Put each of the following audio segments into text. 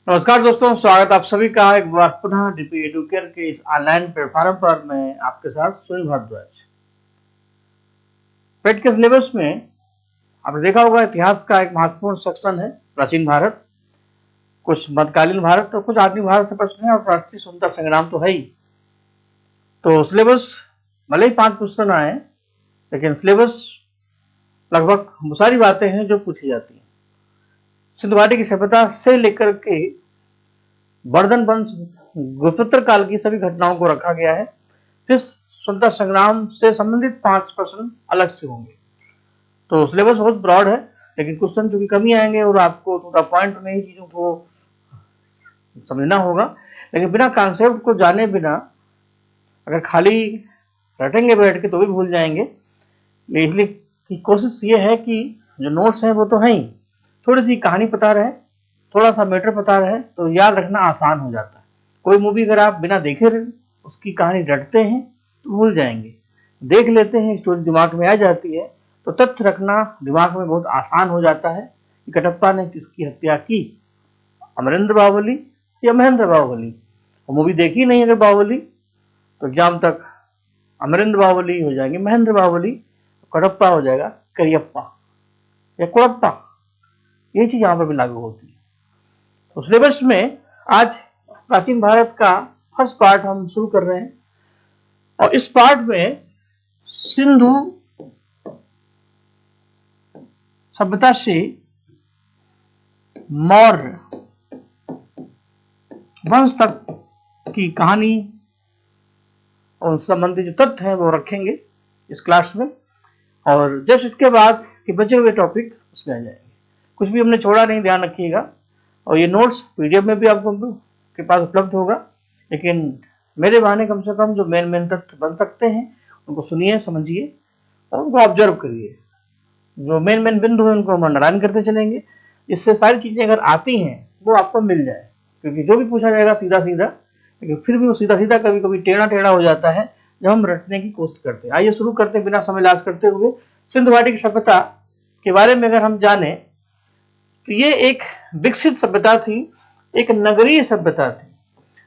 नमस्कार दोस्तों, स्वागत आप सभी का एक बार पुनः डीपी एडुकेयर के इस ऑनलाइन प्लेटफॉर्म पर। मैं आपके साथ सुनील भारद्वाज। पेट के सिलेबस में आपने देखा होगा इतिहास का एक महत्वपूर्ण सेक्शन है प्राचीन भारत, कुछ मध्यकालीन भारत और कुछ आधुनिक भारत से प्रश्न है और राष्ट्रीय स्वतंत्रता संग्राम तो है ही। तो सिलेबस भले ही 5 क्वेश्चन आए, लेकिन सिलेबस लगभग वो सारी बातें हैं जो पूछी जाती हैं। सिंधु घाटी की सभ्यता से लेकर के वर्धन वंश गुप्तोत्तर काल की सभी घटनाओं को रखा गया है। फिर स्वतंत्रता संग्राम से संबंधित 5 प्रश्न अलग से होंगे। तो सिलेबस बहुत ब्रॉड है, लेकिन क्वेश्चन चूंकि कमी आएंगे और आपको थोड़ा पॉइंट में ही चीजों को समझना होगा। लेकिन बिना कॉन्सेप्ट को जाने बिना अगर खाली रटेंगे बैठ के तो भी भूल जाएंगे। इसलिए की कोशिश ये है कि जो नोट्स हैं वो तो है ही, थोड़ी सी कहानी पता रहे, थोड़ा सा मैटर पता रहे तो याद रखना आसान हो जाता है। कोई मूवी अगर आप बिना देखे उसकी कहानी रटते हैं तो भूल जाएंगे, देख लेते हैं स्टोरी दिमाग में आ जाती है तो तथ्य रखना दिमाग में बहुत आसान हो जाता है कि कटप्पा ने किसकी हत्या की, अमरेंद्र बाहुबली या महेंद्र बाहुबली। मूवी देखी नहीं अगर बाहुबली तो एग्जाम तक अमरेंद्र बाहुबली हो जाएंगे महेंद्र बाहुबली, कटप्पा हो जाएगा करियप्पा या कुड़प्पा। ये चीज यहाँ पर भी लागू होती है। तो सिलेबस में आज प्राचीन भारत का फर्स्ट पार्ट हम शुरू कर रहे हैं और इस पार्ट में सिंधु सभ्यता से मौर्य वंश तक की कहानी और संबंधित जो तथ्य हैं वो रखेंगे इस क्लास में, और जस्ट इसके बाद के बचे हुए टॉपिक उसमें आ जाएंगे। कुछ भी हमने छोड़ा नहीं, ध्यान रखिएगा। और ये नोट्स पीडीएफ में भी आपको के पास उपलब्ध होगा, लेकिन मेरे बहाने कम से कम जो मेन तथ्य बन सकते हैं उनको सुनिए, समझिए और उनको ऑब्जर्व करिए। जो मेन बिंदु है उनको हम अंडरलाइन करते चलेंगे, इससे सारी चीजें अगर आती हैं वो आपको मिल जाए। क्योंकि जो भी पूछा जाएगा सीधा सीधा, लेकिन फिर भी वो सीधा सीधा कभी कभी टेढ़ा टेढ़ा हो जाता है जब हम रटने की कोशिश करते हैं। आइए शुरू करते हैं बिना समय लाश करते हुए। सिंधु घाटी की सभ्यता के बारे में अगर हम जाने तो ये एक विकसित सभ्यता थी, एक नगरीय सभ्यता थी।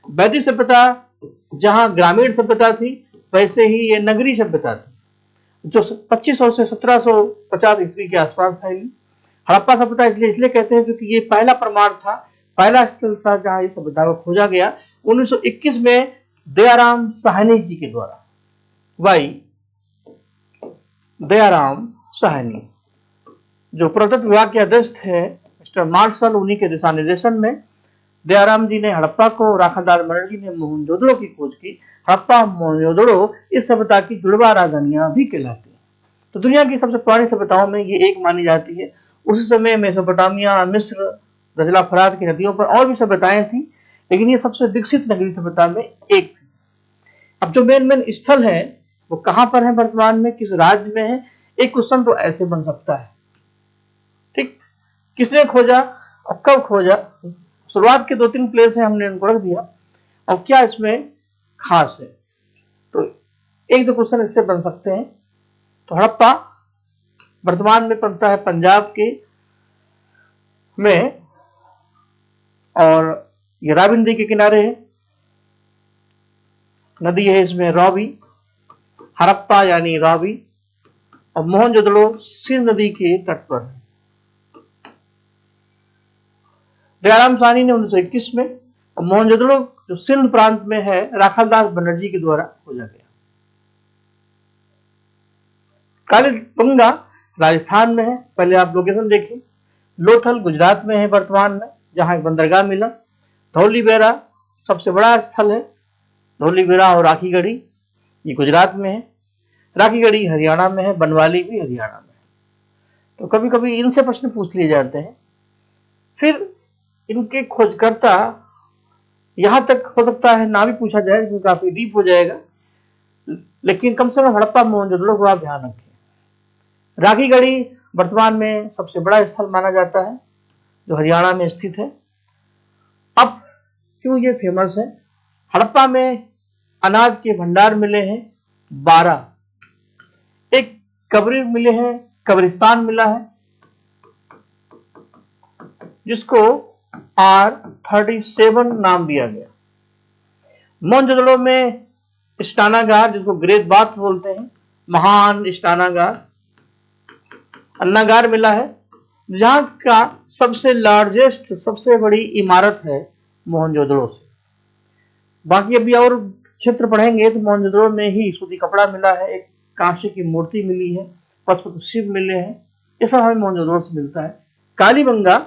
वैदिक सभ्यता जहां ग्रामीण सभ्यता थी, वैसे ही ये नगरीय सभ्यता थी जो 2500 से 1750 ईस्वी के आसपास फैली। हड़प्पा सभ्यता इसलिए कहते हैं क्योंकि ये पहला प्रमाण था, पहला स्थल था जहां इस सभ्यता को खोजा गया 1921 में दयाराम साहनी जी के द्वारा। वाई दयाराम साहनी जो पुरातत्व विभाग के अध्यक्ष थे मिस्टर मार्शल, उन्हीं के दिशा निर्देशन में दयाराम जी ने हड़प्पा को, राखालदास बनर्जी ने मोहनजोदड़ो की खोज की। हड़प्पा मोहनजोदड़ो इस सभ्यता की जुड़वा राजधानियां भी कहलाती हैं। तो दुनिया की सबसे पुरानी सभ्यताओं में ये एक मानी जाती है। उसी समय मेसोपोटामिया, मिस्र, दजला फरात की नदियों पर और भी सभ्यताएं थी, लेकिन ये सबसे विकसित नगरीय सभ्यता में एक थी। अब जो मेन स्थल है वो कहां पर है वर्तमान में, किस राज्य में है, एक क्वेश्चन तो ऐसे बन सकता है। ठीक, किसने खोजा और कब खोजा, शुरुआत के 2-3 प्लेस है हमने उनको रख दिया और क्या इसमें खास है। तो एक दो क्वेश्चन इससे बन सकते हैं। तो हड़प्पा वर्तमान में पड़ता है पंजाब के में और ये रावी नदी के किनारे है। नदी है इसमें रावी, हड़प्पा यानी रावी, और मोहनजोदड़ो सिंध नदी के तट पर है। दयाराम साहनी ने 1921 में, और मोहनजोदड़ो जो सिंध प्रांत में है राखालदास बनर्जी के द्वारा खोजा गया। कालीबंगा राजस्थान में है, पहले आप लोकेशन देखिए। लोथल गुजरात में है वर्तमान में, जहां एक बंदरगाह मिला। धौलीबेरा सबसे बड़ा स्थल है, धौलीबेरा और राखीगढ़ी ये गुजरात में है। राखीगढ़ी हरियाणा में है, बनवाली भी हरियाणा में है। तो कभी कभी इनसे प्रश्न पूछ लिए जाते हैं। फिर इनके खोजकर्ता यहां तक हो सकता है ना भी पूछा जाए क्योंकि काफी डीप हो जाएगा, लेकिन कम से कम हड़प्पा मोहनजोदड़ो को आप ध्यान रखें। राखीगढ़ी वर्तमान में सबसे बड़ा स्थल माना जाता है जो हरियाणा में स्थित है। अब क्यों ये फेमस है, हड़प्पा में अनाज के भंडार मिले हैं 12, एक कब्र मिले हैं, कब्रिस्तान मिला है जिसको R37 नाम दिया गया। मोहनजोदड़ो में स्नानागार, जिसको ग्रेट बाथ बोलते हैं, महान स्नानागार, अन्नागार मिला है। जहां का सबसे लार्जेस्ट, सबसे बड़ी इमारत है मोहनजोदड़ो से। बाकी अभी और क्षेत्र पढ़ेंगे तो मोहनजोदड़ो में ही सूती कपड़ा मिला है, एक कांसे की मूर्ति मिली है, पशुपति शिव मिले हैं, ये सब हमें मोहनजोदड़ो से मिलता है। कालीबंगा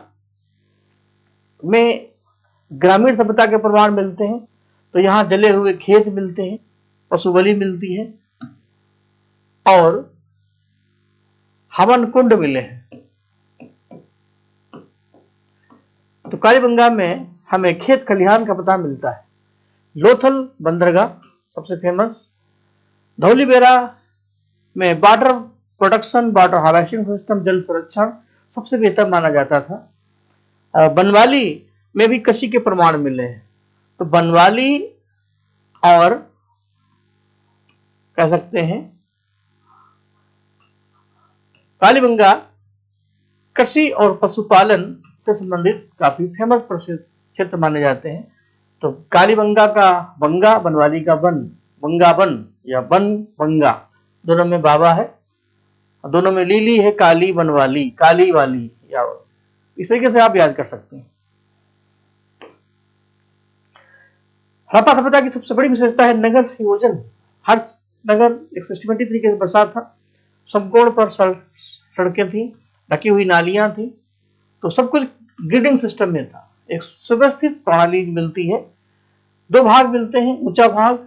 में ग्रामीण सभ्यता के प्रमाण मिलते हैं, तो यहाँ जले हुए खेत मिलते हैं, पशु बलि मिलती है और हवन कुंड मिले हैं। तो कालीबंगा में हमें खेत खलिहान का पता मिलता है। लोथल बंदरगाह सबसे फेमस। धौलीबेरा में water production, water harvesting system, जल संरक्षण सबसे बेहतर माना जाता था। बनवाली में भी कृषि के प्रमाण मिले हैं। तो बनवाली और कह सकते हैं कालीबंगा कृषि और पशुपालन से संबंधित काफी फेमस प्रसिद्ध क्षेत्र माने जाते हैं। तो कालीबंगा का बंगा, बनवाली का बन, बंगा बन या बन बंगा, दोनों में बाबा है, दोनों में लीली है, काली बनवाली, काली वाली, या इस तरीके से आप याद कर सकते हैं। हड़प्पा सभ्यता की सबसे बड़ी विशेषता है नगर संयोजन। हर नगर एक सिस्टमेटिक तरीके से बसा था, समकोण पर सड़कें थी, ढकी हुई नालियां थी, तो सब कुछ ग्रिडिंग सिस्टम में था, एक सुव्यवस्थित प्रणाली मिलती है। दो भाग मिलते हैं, ऊंचा भाग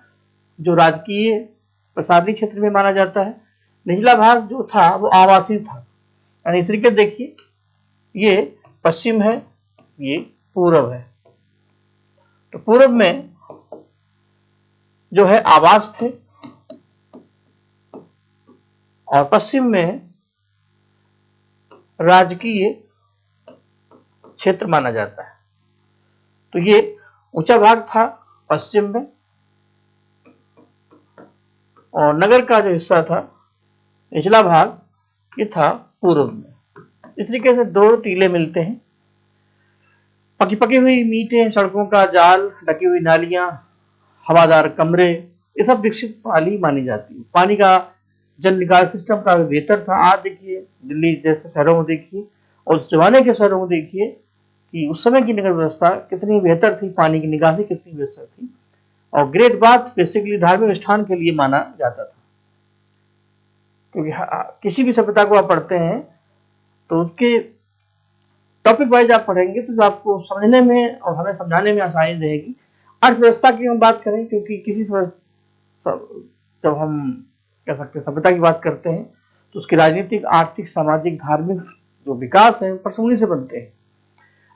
जो राजकीय प्रसादी क्षेत्र में माना जाता है, निचला भाग जो था वो आवासीय था। यानी इस तरीके देखिए, ये पश्चिम है, ये पूरब है। तो पूरब में जो है आवास थे और पश्चिम में राजकीय क्षेत्र माना जाता है। तो ये ऊंचा भाग था पश्चिम में और नगर का जो हिस्सा था, निचला भाग, ये था पूर्व में। इस तरीके से दो टीले मिलते हैं। पकी पकी हुई ईंटें, सड़कों का जाल, ढकी हुई नालियां, हवादार कमरे, ये सब विकसित प्रणाली मानी जाती है। पानी का जल निकाल सिस्टम काफी बेहतर था। आज देखिए दिल्ली जैसे शहरों में देखिए और उस जमाने के शहरों में देखिए कि उस समय की नगर व्यवस्था कितनी बेहतर थी, पानी की निकासी कितनी बेहतर थी। और ग्रेट बाथ बेसिकली धार्मिक स्थान के लिए माना जाता था, क्योंकि किसी भी सभ्यता को आप पढ़ते हैं तो उसके टॉपिक वाइज आप पढ़ेंगे तो आपको समझने में और हमें समझाने में आसानी रहेगी। अर्थव्यवस्था की हम बात करें, क्योंकि किसी जब हम कह सकते हैं सभ्यता की बात करते हैं तो उसकी राजनीतिक, आर्थिक, सामाजिक, धार्मिक जो विकास है उन्हीं से बनते हैं।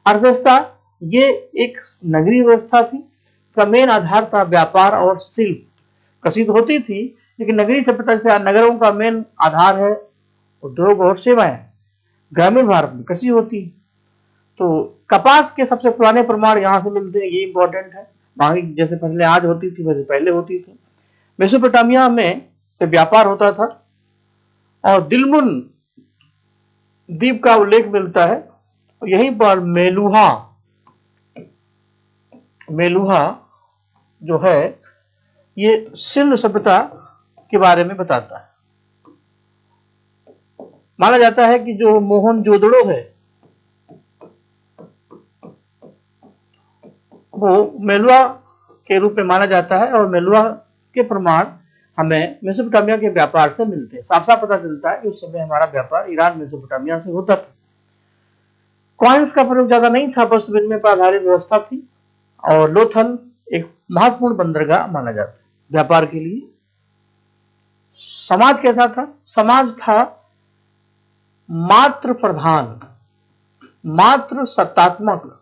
अर्थव्यवस्था ये एक नगरीय व्यवस्था थी, इसका मेन आधार था व्यापार और शिल्प। कृषि तो होती थी, लेकिन नगरीय सभ्यता से नगरों का मेन आधार है उद्योग और सेवाएं। ग्रामीण भारत में कृषि होती है। तो कपास के सबसे पुराने प्रमाण यहाँ से मिलते हैं, ये इंपॉर्टेंट है। बाकी जैसे पहले आज होती थी वैसे पहले होती थी। मेसोपोटामिया में से व्यापार होता था और दिलमुन द्वीप का उल्लेख मिलता है। यहीं पर मेलुहा जो है ये सिंध सभ्यता के बारे में बताता है। माना जाता है कि जो मोहनजोदड़ो है वो मेलुहा के रूप में माना जाता है और मेलुहा के प्रमाण हमें मेसोपोटामिया के व्यापार से मिलते हैं। साफ साफ पता चलता है कि उस समय हमारा व्यापार ईरान मेसोपोटामिया से होता था। कॉइन्स का प्रयोग ज्यादा नहीं था, बस विनिमय पर आधारित व्यवस्था थी। और लोथल एक महत्वपूर्ण बंदरगाह माना जाता है व्यापार के लिए। समाज कैसा था? समाज था मात्र प्रधान, मात्र सत्तात्मक।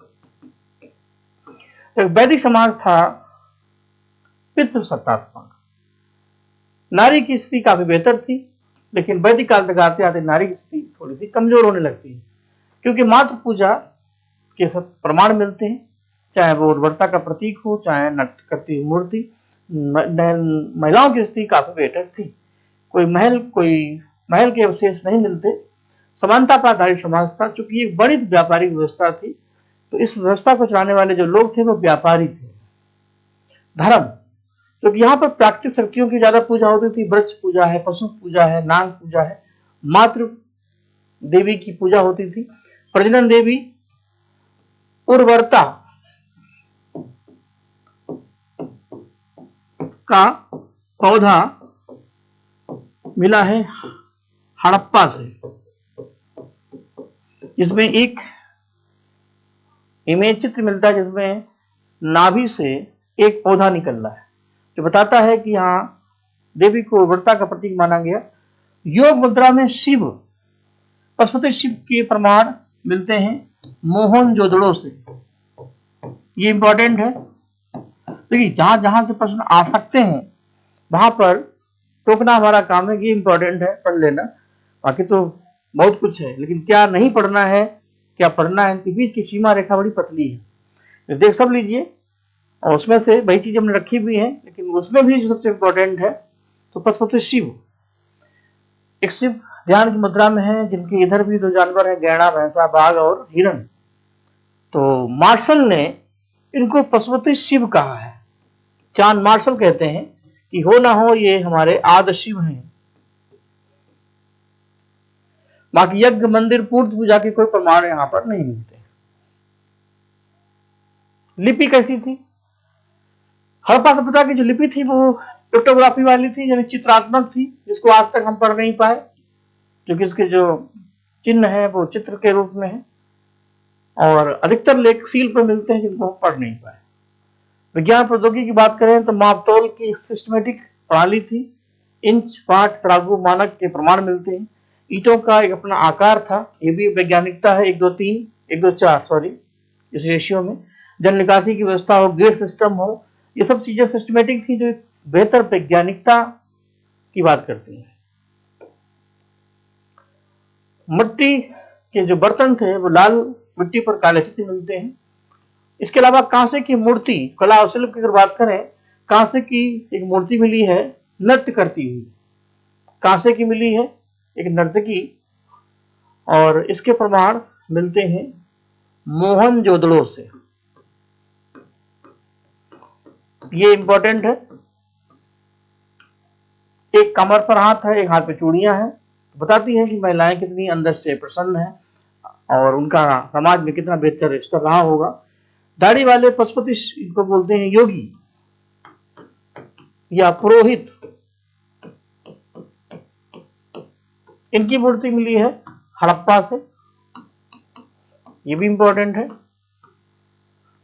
एक वैदिक समाज था पितृ सत्तात्मक। नारी की स्थिति काफी बेहतर थी, लेकिन वैदिक काल तक आते आते नारी की स्थिति थोड़ी सी कमजोर होने लगती है, क्योंकि मातृ पूजा के सब प्रमाण मिलते हैं, चाहे वो उर्वरता का प्रतीक हो, चाहे नट करती हुई मूर्ति। महिलाओं की स्थिति काफी बेहतर थी। कोई महल के अवशेष नहीं मिलते। समानता पर आधारित समाज था, चूंकि एक बड़ी व्यापारिक व्यवस्था थी तो इस व्यवस्था को चलाने वाले जो लोग थे वो व्यापारी थे। धर्म, क्योंकि यहाँ पर प्राकृतिक शक्तियों की ज्यादा पूजा होती थी, वृक्ष पूजा है, पशु पूजा है, नाग पूजा है, मातृ देवी की पूजा होती थी, प्रजनन देवी, उर्वरता का पौधा मिला है हड़प्पा से, जिसमें एक इमेज चित्र मिलता है जिसमें नाभि से एक पौधा निकल रहा है, जो बताता है कि यहाँ देवी को उर्वरता का प्रतीक माना गया। योग मुद्रा में शिव, पशुपति शिव के प्रमाण मिलते हैं मोहनजोदड़ो से। ये इंपॉर्टेंट है, देखिए जहां जहां से प्रश्न आ सकते हैं वहां पर टोकना हमारा काम है। ये इंपॉर्टेंट है, पढ़ लेना। बाकी तो बहुत कुछ है, लेकिन क्या नहीं पढ़ना है, क्या पढ़ना है, इनके बीच की सीमा रेखा बड़ी पतली है। देख सब लीजिए, और उसमें से वही चीज हमने रखी भी है, लेकिन उसमें भी जो सबसे इंपॉर्टेंट है तो पशुपति शिव, एक शिव ध्यान की मुद्रा में है, जिनके इधर भी दो जानवर है, गैंडा, भैंसा, बाघ और हिरण। तो मार्शल ने इनको पशुपति शिव कहा है। चांद मार्शल कहते हैं कि हो ना हो ये हमारे आदि शिव हैं। बाकी यज्ञ, मंदिर, पूर्ति पूजा के कोई प्रमाण यहां पर नहीं मिलते। लिपि कैसी थी? हड़प्पा सभ्यता की जो लिपि थी वो पिक्टोग्राफी वाली थी, यानी चित्रात्मक थी, जिसको आज तक हम पढ़ नहीं पाए, क्योंकि इसके जो चिन्ह है वो चित्र के रूप में है, और अधिकतर लेख सील पर मिलते हैं जिनको हम पढ़ नहीं पाए। विज्ञान प्रौद्योगिकी की बात करें तो मापतोल की सिस्टमेटिक प्रणाली थी, इंच, पाट, तराजू, मानक के प्रमाण मिलते हैं। ईंटों का एक अपना आकार था, ये भी वैज्ञानिकता है, 1 2 3 1 2 4 सॉरी, इस रेशियो में। जल निकासी की व्यवस्था हो, ग्रेड सिस्टम हो, ये सब चीजें सिस्टमेटिक थी, जो बेहतर वैज्ञानिकता की बात करती है। मिट्टी के जो बर्तन थे वो लाल मिट्टी पर काले चित्र मिलते हैं। इसके अलावा कांसे की मूर्ति, कला और शिल्प की अगर बात करें, कांसे की एक मूर्ति मिली है नृत्य करती हुई, कांसे की मिली है एक नर्तकी, और इसके प्रमाण मिलते हैं मोहनजोदड़ो से। ये इंपॉर्टेंट है। एक कमर पर हाथ है, एक हाथ पे चूड़ियां हैं, बताती है कि महिलाएं कितनी अंदर से प्रसन्न है और उनका समाज में कितना बेहतर स्तर रहा होगा। दाढ़ी वाले पशुपति इनको बोलते हैं योगी या पुरोहित। इनकी मूर्ति मिली है हड़प्पा से, ये भी इंपॉर्टेंट है।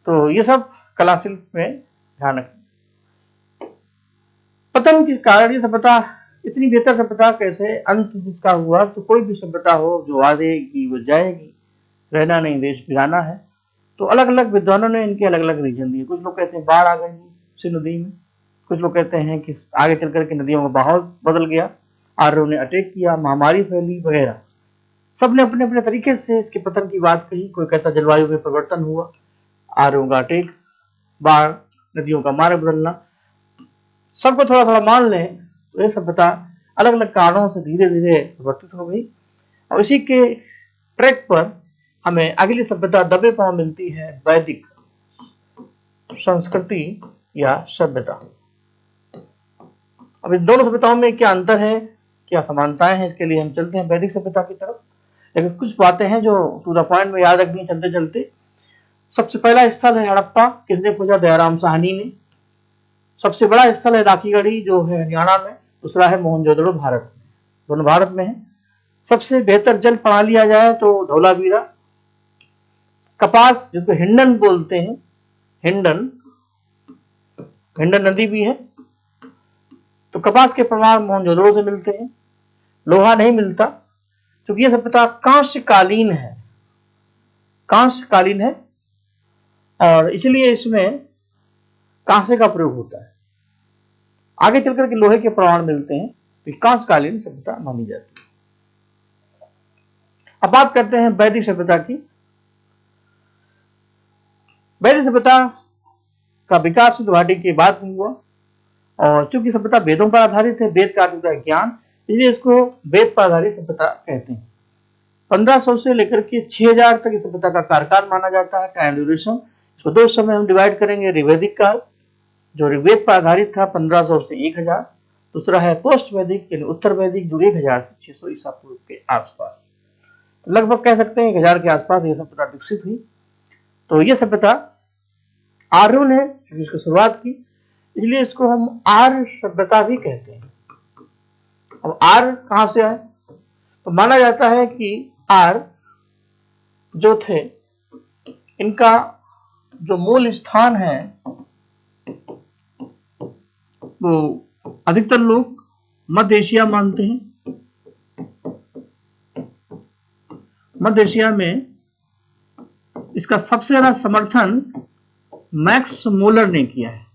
तो ये सब कला शिल्प में ध्यान रखें। पतन के कारण ये सभ्यता, इतनी बेहतर सभ्यता कैसे अंत जिसका हुआ? तो कोई भी सभ्यता हो जो आएगी वो जाएगी, रहना नहीं देश बिराना है। तो अलग अलग विद्वानों ने इनके अलग अलग रीजन दिए। कुछ लोग कहते हैं बाढ़ आ गई उसी नदी में, कुछ लोग कहते हैं कि आगे चल करके नदियों का बहाव बदल गया, आर्यों ने अटैक किया, महामारी फैली वगैरह। सबने अपने अपने तरीके से इसके पतन की बात कही। कोई कहता जलवायु में परिवर्तन हुआ, आर्यों का अटैक, बाढ़, नदियों का मार्ग बदलना, सबको थोड़ा थोड़ा मान लें तो ये सभ्यता अलग अलग कारणों से धीरे धीरे परिवर्तित हो गई। और इसी के ट्रैक पर हमें अगली सभ्यता दबे पांव मिलती है, वैदिक संस्कृति या सभ्यता। अब इन दोनों सभ्यताओं में क्या अंतर है, क्या समानताएं हैं, इसके लिए हम चलते हैं वैदिक सभ्यता की तरफ। लेकिन कुछ बातें हैं जो टू द पॉइंट में याद रखनी चलते चलते। सबसे पहला स्थल है हड़प्पा, किसने खोजा? दयाराम साहनी ने। सबसे बड़ा स्थल है राखीगढ़ी जो है हरियाणा में, दूसरा है मोहनजोदड़ो भारत में, दोनों भारत में है। सबसे बेहतर जल प्रणाली आ जाए तो धौलावीरा। कपास जिसको हिंडन बोलते हैं, हिंडन नदी भी है, तो कपास के प्रमाण मोहनजोदड़ो से मिलते हैं। लोहा नहीं मिलता क्योंकि यह सभ्यता कांस्यकालीन है, कांस्यकालीन है, और इसलिए इसमें कांसे का प्रयोग होता है। आगे चलकर के लोहे के प्रमाण मिलते हैं, तो कांस्यकालीन सभ्यता मानी जाती है। अब बात करते हैं वैदिक सभ्यता की। वैदिक सभ्यता का विकास सिंधु घाटी के बाद में हुआ, और चूंकि सभ्यता वेदों पर आधारित है, वेद का अर्थ होता है ज्ञान, इसलिए इसको वेद पर आधारित सभ्यता कहते हैं। 1500 से लेकर के 6000 तक इस सभ्यता का कार्यकाल माना जाता है, टाइम ड्यूरेशन। इसको दो समय हम डिवाइड करेंगे, ऋग्वैदिक काल जो ऋग्वेद पर आधारित था 1500 से 1000, दूसरा है पोस्ट वैदिक यानी उत्तर वैदिक जो 1000 से 600 ईसा पूर्व के आसपास। तो लगभग कह सकते हैं 1000 के आसपास यह सभ्यता विकसित हुई। तो यह सभ्यता आर्यों ने इसकी शुरुआत की, इसलिए इसको हम आर्य सभ्यता भी कहते हैं। अब आर्य कहां से आए? तो माना जाता है कि आर्य जो थे इनका जो मूल स्थान है वो अधिकतर लोग मध्य एशिया मानते हैं। मध्य एशिया में इसका सबसे ज्यादा समर्थन मैक्स मूलर ने किया है।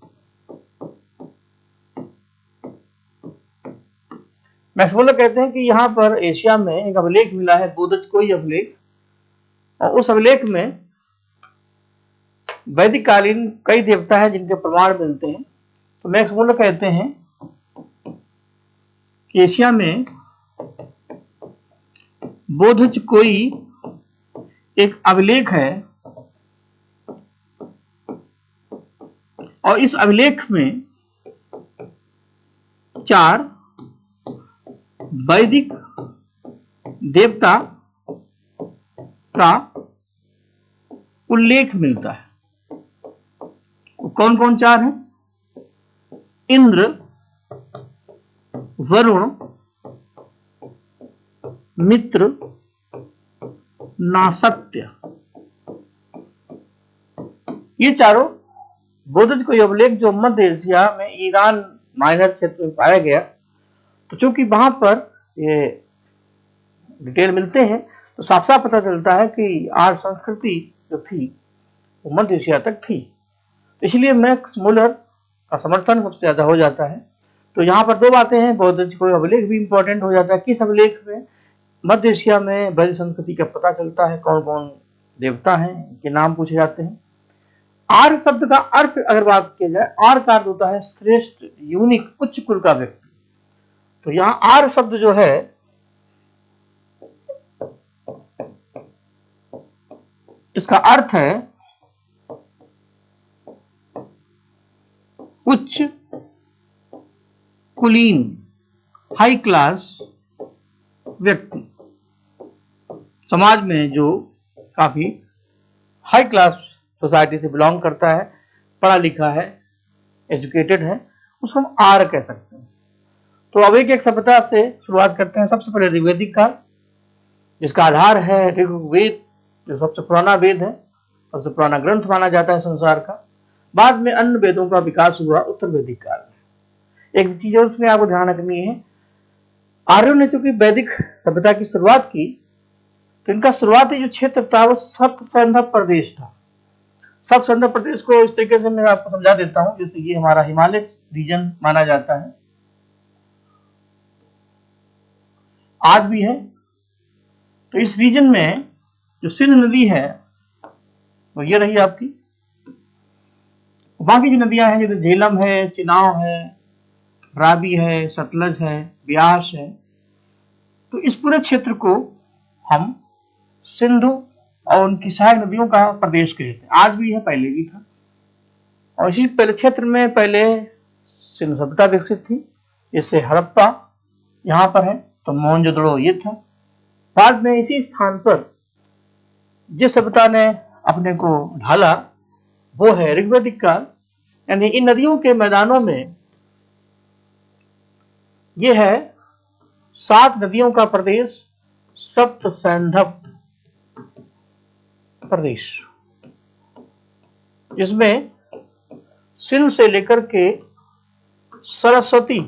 मैक्स मूलर कहते हैं कि यहां पर एशिया में एक अभिलेख मिला है, बोधज अभिलेख, और उस अभिलेख में वैदिक कालीन कई देवता हैं जिनके प्रमाण मिलते हैं। तो मैक्स मूलर कहते हैं कि एशिया में बोधज एक अभिलेख है और इस अभिलेख में 4 वैदिक देवता का उल्लेख मिलता है। कौन कौन 4 हैं? इंद्र, वरुण, मित्र, नासत्य। ये चारों बोधज कोई अभिलेख जो मध्य एशिया में ईरान माइनर क्षेत्र में पाया गया। तो चूंकि वहां पर ये डिटेल मिलते हैं तो साफ साफ पता चलता है कि आर्य संस्कृति जो थी वो मध्य एशिया तक थी। तो इसलिए मैक्स मूलर का समर्थन सबसे ज्यादा हो जाता है। तो यहाँ पर दो बातें हैं, बोधज कोई अभिलेख भी इंपॉर्टेंट हो जाता है। किस अभिलेख में मध्य एशिया में वैदिक संस्कृति का पता चलता है, कौन कौन देवता हैं, इनके नाम पूछे जाते हैं। आर्य शब्द का अर्थ अगर बात की जाए, आर्य का अर्थ होता है श्रेष्ठ, यूनिक, उच्च कुल का व्यक्ति। तो यहां आर्य शब्द जो है इसका अर्थ है उच्च कुलीन, हाई क्लास व्यक्ति। समाज में जो काफी हाई क्लास सोसाइटी से बिलोंग करता है, पढ़ा लिखा है, एजुकेटेड है, उसको हम आर्य कह सकते हैं। तो अब एक सभ्यता से शुरुआत करते हैं। सबसे पहले ऋग्वैदिक काल, जिसका आधार है ऋग्वेद, जो सबसे पुराना वेद है, सबसे पुराना ग्रंथ माना जाता है संसार का। बाद में अन्य वेदों का विकास हुआ उत्तर वैदिक काल में। एक चीज उसमें आपको ध्यान रखनी है, आर्यों ने चूंकि वैदिक सभ्यता की शुरुआत की तो इनका शुरुआती जो क्षेत्र था वो सप्त सैंधव प्रदेश था। सप्त सैंधव प्रदेश को इस तरीके से मैं आपको समझा देता हूं, जैसे ये हमारा हिमालय रीजन माना जाता है, आज भी है। तो इस रीजन में जो सिंध नदी है वो ये रही आपकी। बाकी जो नदियां हैं जैसे झेलम है, चिनाव है, रावी है, सतलज है, ब्यास है, तो इस पूरे क्षेत्र को हम सिंधु और उनकी सहायक नदियों का प्रदेश कहते हैं। आज भी है, पहले भी था। और इसी पहले क्षेत्र में पहले सिंधु सभ्यता विकसित थी, इससे हड़प्पा यहां पर है, तो मोहनजोदड़ो ये था। बाद में इसी स्थान पर जिस सभ्यता ने अपने को ढाला वो है ऋग्वैदिक काल। यानी इन नदियों के मैदानों में यह है 7 नदियों का प्रदेश, सप्त सैंधव प्रदेश, जिसमें सिंध से लेकर के सरस्वती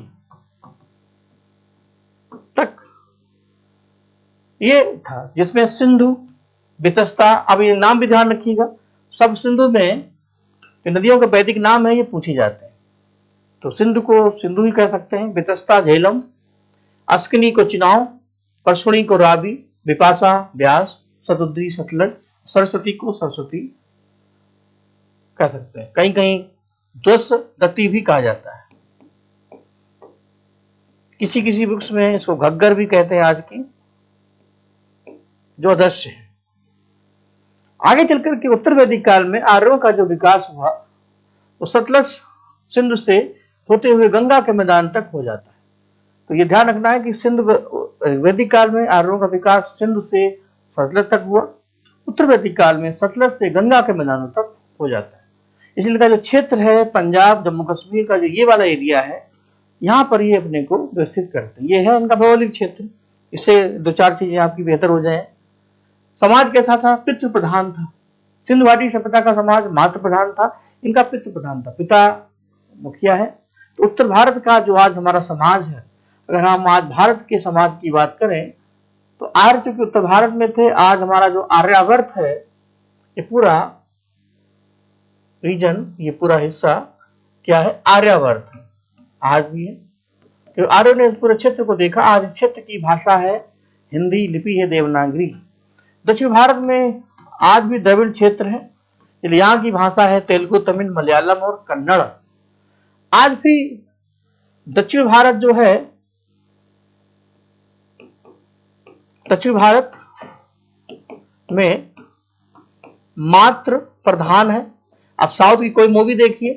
तक ये था, जिसमें सिंधु, वितस्ता, अब ये नाम भी ध्यान रखिएगा, सब सिंधु में जो नदियों के वैदिक नाम है ये पूछे जाते हैं। तो सिंधु को सिंधु ही कह सकते हैं, वितस्ता झेलम, अस्किनी को चिनाव, परसुणी को रावी, विपाशा ब्यास, शतुद्री सतलज, सरस्वती को सरस्वती कह सकते हैं। कहीं कहीं द्वसदती भी कहा जाता है, किसी किसी बुक्स में इसको घग्गर भी कहते हैं आज की। जो अदृश्य है। आगे चलकर के उत्तर वैदिक काल में आर्यों का जो विकास हुआ वो सतलज सिंधु से होते हुए गंगा के मैदान तक हो जाता है। तो ये ध्यान रखना है कि सिंधु वैदिक काल में आर्यों का विकास सिंधु से सतलज तक हुआ, उत्तर वैदिक काल में सतलज से गंगा के मैदानों तक हो जाता है। इसलिए का जो क्षेत्र है पंजाब जम्मू कश्मीर का जो ये वाला एरिया है, यहाँ पर ये अपने को व्यवस्थित करते हैं। ये है इनका भौगोलिक क्षेत्र। इससे दो चार चीजें आपकी बेहतर हो जाए। समाज कैसा था? पितृ प्रधान था। सिंधु घाटी सभ्यता का समाज मातृ प्रधान था, इनका पितृ प्रधान था, पिता मुखिया है। तो उत्तर भारत का जो आज हमारा समाज है, अगर हम आज भारत के समाज की बात करें तो आर्य चूंकि उत्तर भारत में थे, आज हमारा जो आर्यावर्त है ये पूरा रीजन, ये पूरा हिस्सा क्या है? आर्यावर्त है, आज भी है। तो आर्यों ने इस पूरे क्षेत्र को देखा। आज इस क्षेत्र की भाषा है हिंदी, लिपि है देवनागरी। दक्षिण भारत में आज भी द्रविड़ क्षेत्र है, यहाँ की भाषा है तेलुगु, तमिल, मलयालम और कन्नड़। आज भी दक्षिण भारत जो है, दक्षिण भारत में मातृ प्रधान है। आप साउथ की कोई मूवी देखिए,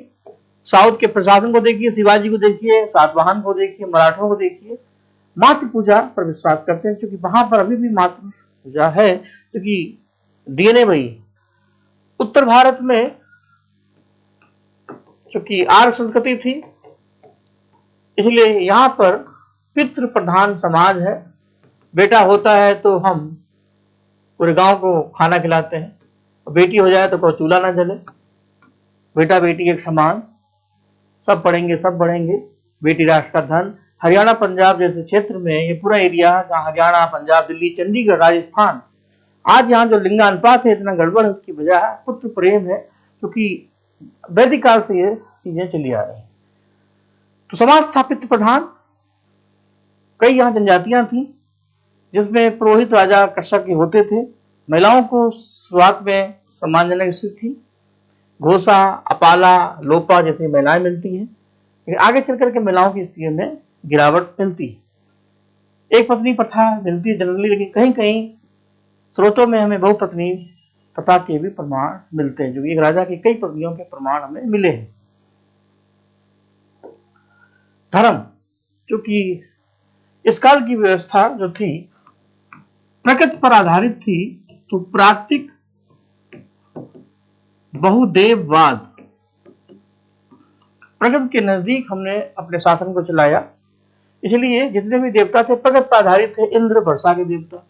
साउथ के प्रशासन को देखिए, शिवाजी को देखिए, सातवाहन को देखिए, मराठों को देखिए, मातृ पूजा पर विश्वास करते हैं, क्योंकि वहां पर अभी भी मातृ पूजा है, क्योंकि डीएनए वही। उत्तर भारत में क्योंकि आर्य संस्कृति थी, इसलिए यहां पर पितृ प्रधान समाज है। बेटा होता है तो हम पूरे गांव को खाना खिलाते हैं, बेटी हो जाए तो कोई चूल्हा ना जले। बेटा बेटी एक समान, सब पढ़ेंगे सब बढ़ेंगे, बेटी राष्ट्र का धन। हरियाणा पंजाब जैसे क्षेत्र में ये पूरा एरिया जहाँ हरियाणा, पंजाब, दिल्ली, चंडीगढ़, राजस्थान, आज यहाँ जो लिंगानुपात है इतना गड़बड़ है, उसकी वजह पुत्र प्रेम है, क्योंकि वैदिक काल से ये चीजें चली आ रही। तो समाज स्थापित प्रधान, कई यहाँ जनजातियां थी जिसमें पुरोहित राजा कृषक होते थे। महिलाओं को शुरुआत में सम्मानजनक स्थिति थी, घोषा, अपाला, लोपा जैसी महिलाएं मिलती हैं, लेकिन आगे चल करके महिलाओं की स्थिति में गिरावट मिलती है। एक पत्नी प्रथा मिलती है जनरली, लेकिन कहीं कहीं स्रोतों में हमें बहुपत्नी प्रथा के भी प्रमाण मिलते हैं, जो एक राजा की कई पत्नियों के प्रमाण हमें मिले हैं। धर्म, क्योंकि इस काल की व्यवस्था जो थी प्रकृति पर आधारित थी, तो प्राकृतिक बहुदेववाद, प्रकृति के नजदीक हमने अपने शासन को चलाया। इसलिए जितने भी देवता थे प्रकृति पर आधारित थे। इंद्र वर्षा के देवता,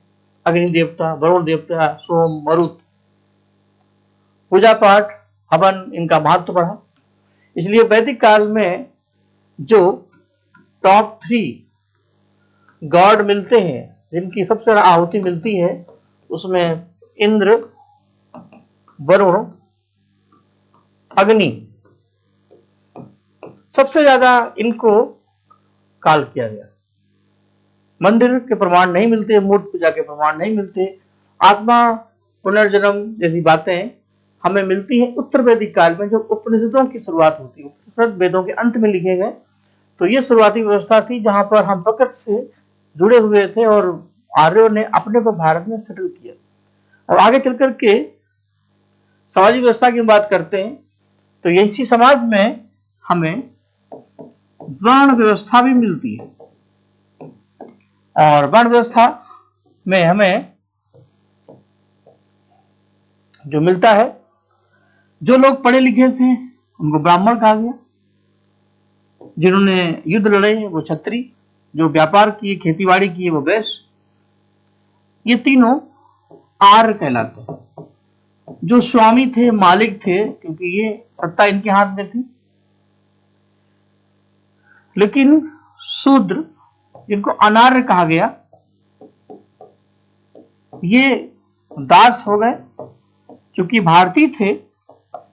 अग्नि देवता, वरुण देवता, सोम, मरुत। पूजा पाठ, हवन, इनका महत्व बढ़ा। इसलिए वैदिक काल में जो टॉप 3 गॉड मिलते हैं, जिनकी सबसे ज्यादा आहुति मिलती है, उसमें इंद्र, वरुण, अग्नि, सबसे ज्यादा इनको काल किया गया। मंदिर के प्रमाण नहीं मिलते, मूर्ति पूजा के प्रमाण नहीं मिलते, आत्मा पुनर्जन्म जैसी बातें हमें मिलती हैं उत्तर वैदिक काल में, जो उपनिषदों की शुरुआत होती है। उपनिषद वेदों के अंत में लिखे गए, तो ये शुरुआती व्यवस्था थी जहां पर हम प्रकृति से जुड़े हुए थे और आर्यों ने अपने को भारत में सेटल किया। और आगे चल करके सामाजिक व्यवस्था की बात करते हैं, तो इसी समाज में हमें वर्ण व्यवस्था भी मिलती है, और वर्ण व्यवस्था में हमें जो मिलता है, जो लोग पढ़े लिखे थे उनको ब्राह्मण कहा गया, जिन्होंने युद्ध लड़े वो क्षत्रिय, जो व्यापार किए, खेतीबाड़ी किए, वो वैश्य। ये तीनों आर्य कहलाते हैं। जो स्वामी थे, मालिक थे, क्योंकि ये सत्ता इनके हाथ में थी। लेकिन शूद्र, जिनको अनार्य कहा गया, ये दास हो गए, क्योंकि भारतीय थे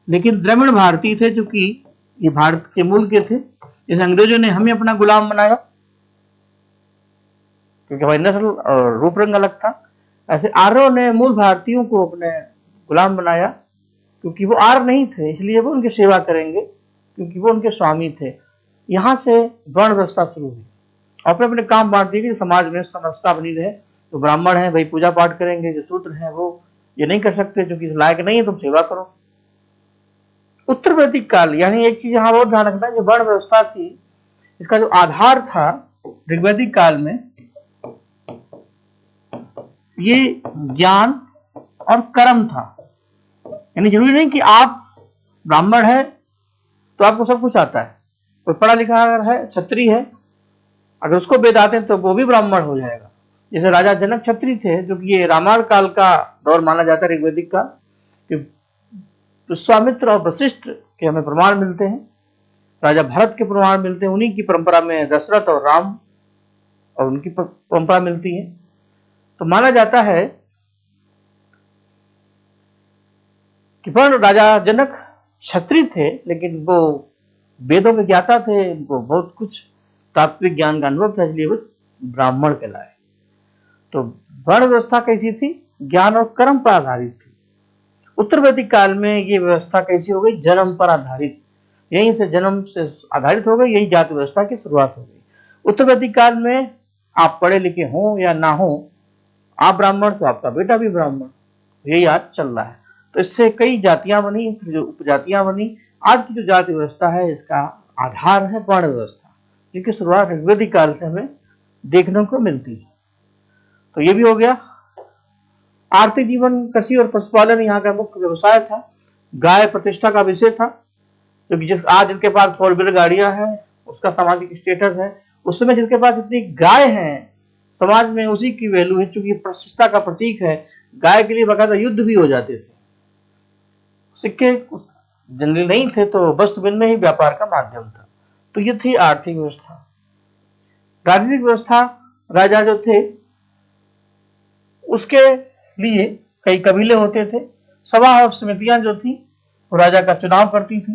लेकिन द्रविड़ भारतीय थे, क्योंकि ये भारत के मूल के थे। जैसे अंग्रेजों ने हमें अपना गुलाम बनाया क्योंकि हमारी नस्ल और रूप रंग अलग था, ऐसे आर्यों ने मूल भारतीयों को अपने गुलाम बनाया, क्योंकि वो आर्य नहीं थे, इसलिए वो उनकी सेवा करेंगे, क्योंकि वो उनके स्वामी थे। यहां से वर्ण व्यवस्था शुरू हुई, अपने अपने काम बांट दिए कि समाज में समरसता बनी रहे, जो ब्राह्मण है भाई पूजा पाठ करेंगे, जो शूद्र हैं वो ये नहीं कर सकते, जो कि इस लायक नहीं है, तुम सेवा करो। उत्तर वैदिक काल, यानी एक चीज यहाँ बहुत ध्यान रखना, जो वर्ण व्यवस्था थी इसका जो आधार था ऋग्वैदिक काल में, ये ज्ञान और कर्म था। यानी जरूरी नहीं कि आप ब्राह्मण है तो आपको सब कुछ आता है। कोई पढ़ा लिखा अगर है, क्षत्रिय है, अगर उसको वेद आते हैं तो वो भी ब्राह्मण हो जाएगा। जैसे राजा जनक क्षत्रिय थे, जो कि ये रामायण काल का दौर माना जाता है ऋग्वैदिक का, कि विश्वामित्र और वशिष्ठ के हमें प्रमाण मिलते हैं, राजा भरत के प्रमाण मिलते हैं, उन्हीं की परंपरा में दशरथ और राम और उनकी परंपरा मिलती है। तो माना जाता है कि पर राजा जनक क्षत्रिय थे, लेकिन वो वेदों के ज्ञाता थे, उनको बहुत कुछ तात्विक ज्ञान का अनुभव था, इसलिए वो ब्राह्मण कहलाए। तो वर्ण व्यवस्था कैसी थी? ज्ञान और कर्म पर आधारित थी। उत्तर वैदिक काल में ये व्यवस्था कैसी हो गई? जन्म पर आधारित, यहीं से जन्म से आधारित हो गई, यही जाति व्यवस्था की शुरुआत हो गई। उत्तर वैदिक काल में आप पढ़े लिखे हो या ना हो, आप ब्राह्मण तो आपका बेटा भी ब्राह्मण, यही आज चल रहा है। तो इससे कई जातियां बनी, फिर जो उपजातियां बनी। आज की जो जाति व्यवस्था है इसका आधार है वर्ण व्यवस्था, जिसकी शुरुआत ऋग्वैदिक काल से हमें देखने को मिलती है। तो ये भी हो गया। आर्थिक जीवन, कृषि और पशुपालन यहाँ का मुख्य व्यवसाय था। गाय प्रतिष्ठा का विषय था, क्योंकि जिस आज जिनके पास 4 व्हीलर गाड़ियां हैं उसका सामाजिक स्टेटस है। उस समय जिनके पास इतनी गाय है समाज में, उसी की वैल्यू है, क्योंकि प्रतिष्ठा का प्रतीक है। गाय के लिए बकायदा युद्ध भी हो जाते थे। सिक्के जनरली नहीं थे, तो वस्तु विनिमय ही व्यापार का माध्यम था। तो ये थी आर्थिक व्यवस्था। राजनीतिक व्यवस्था, राजा जो थे उसके लिए कई कबीले होते थे। सभा और समितियां जो थी वो राजा का चुनाव करती थी।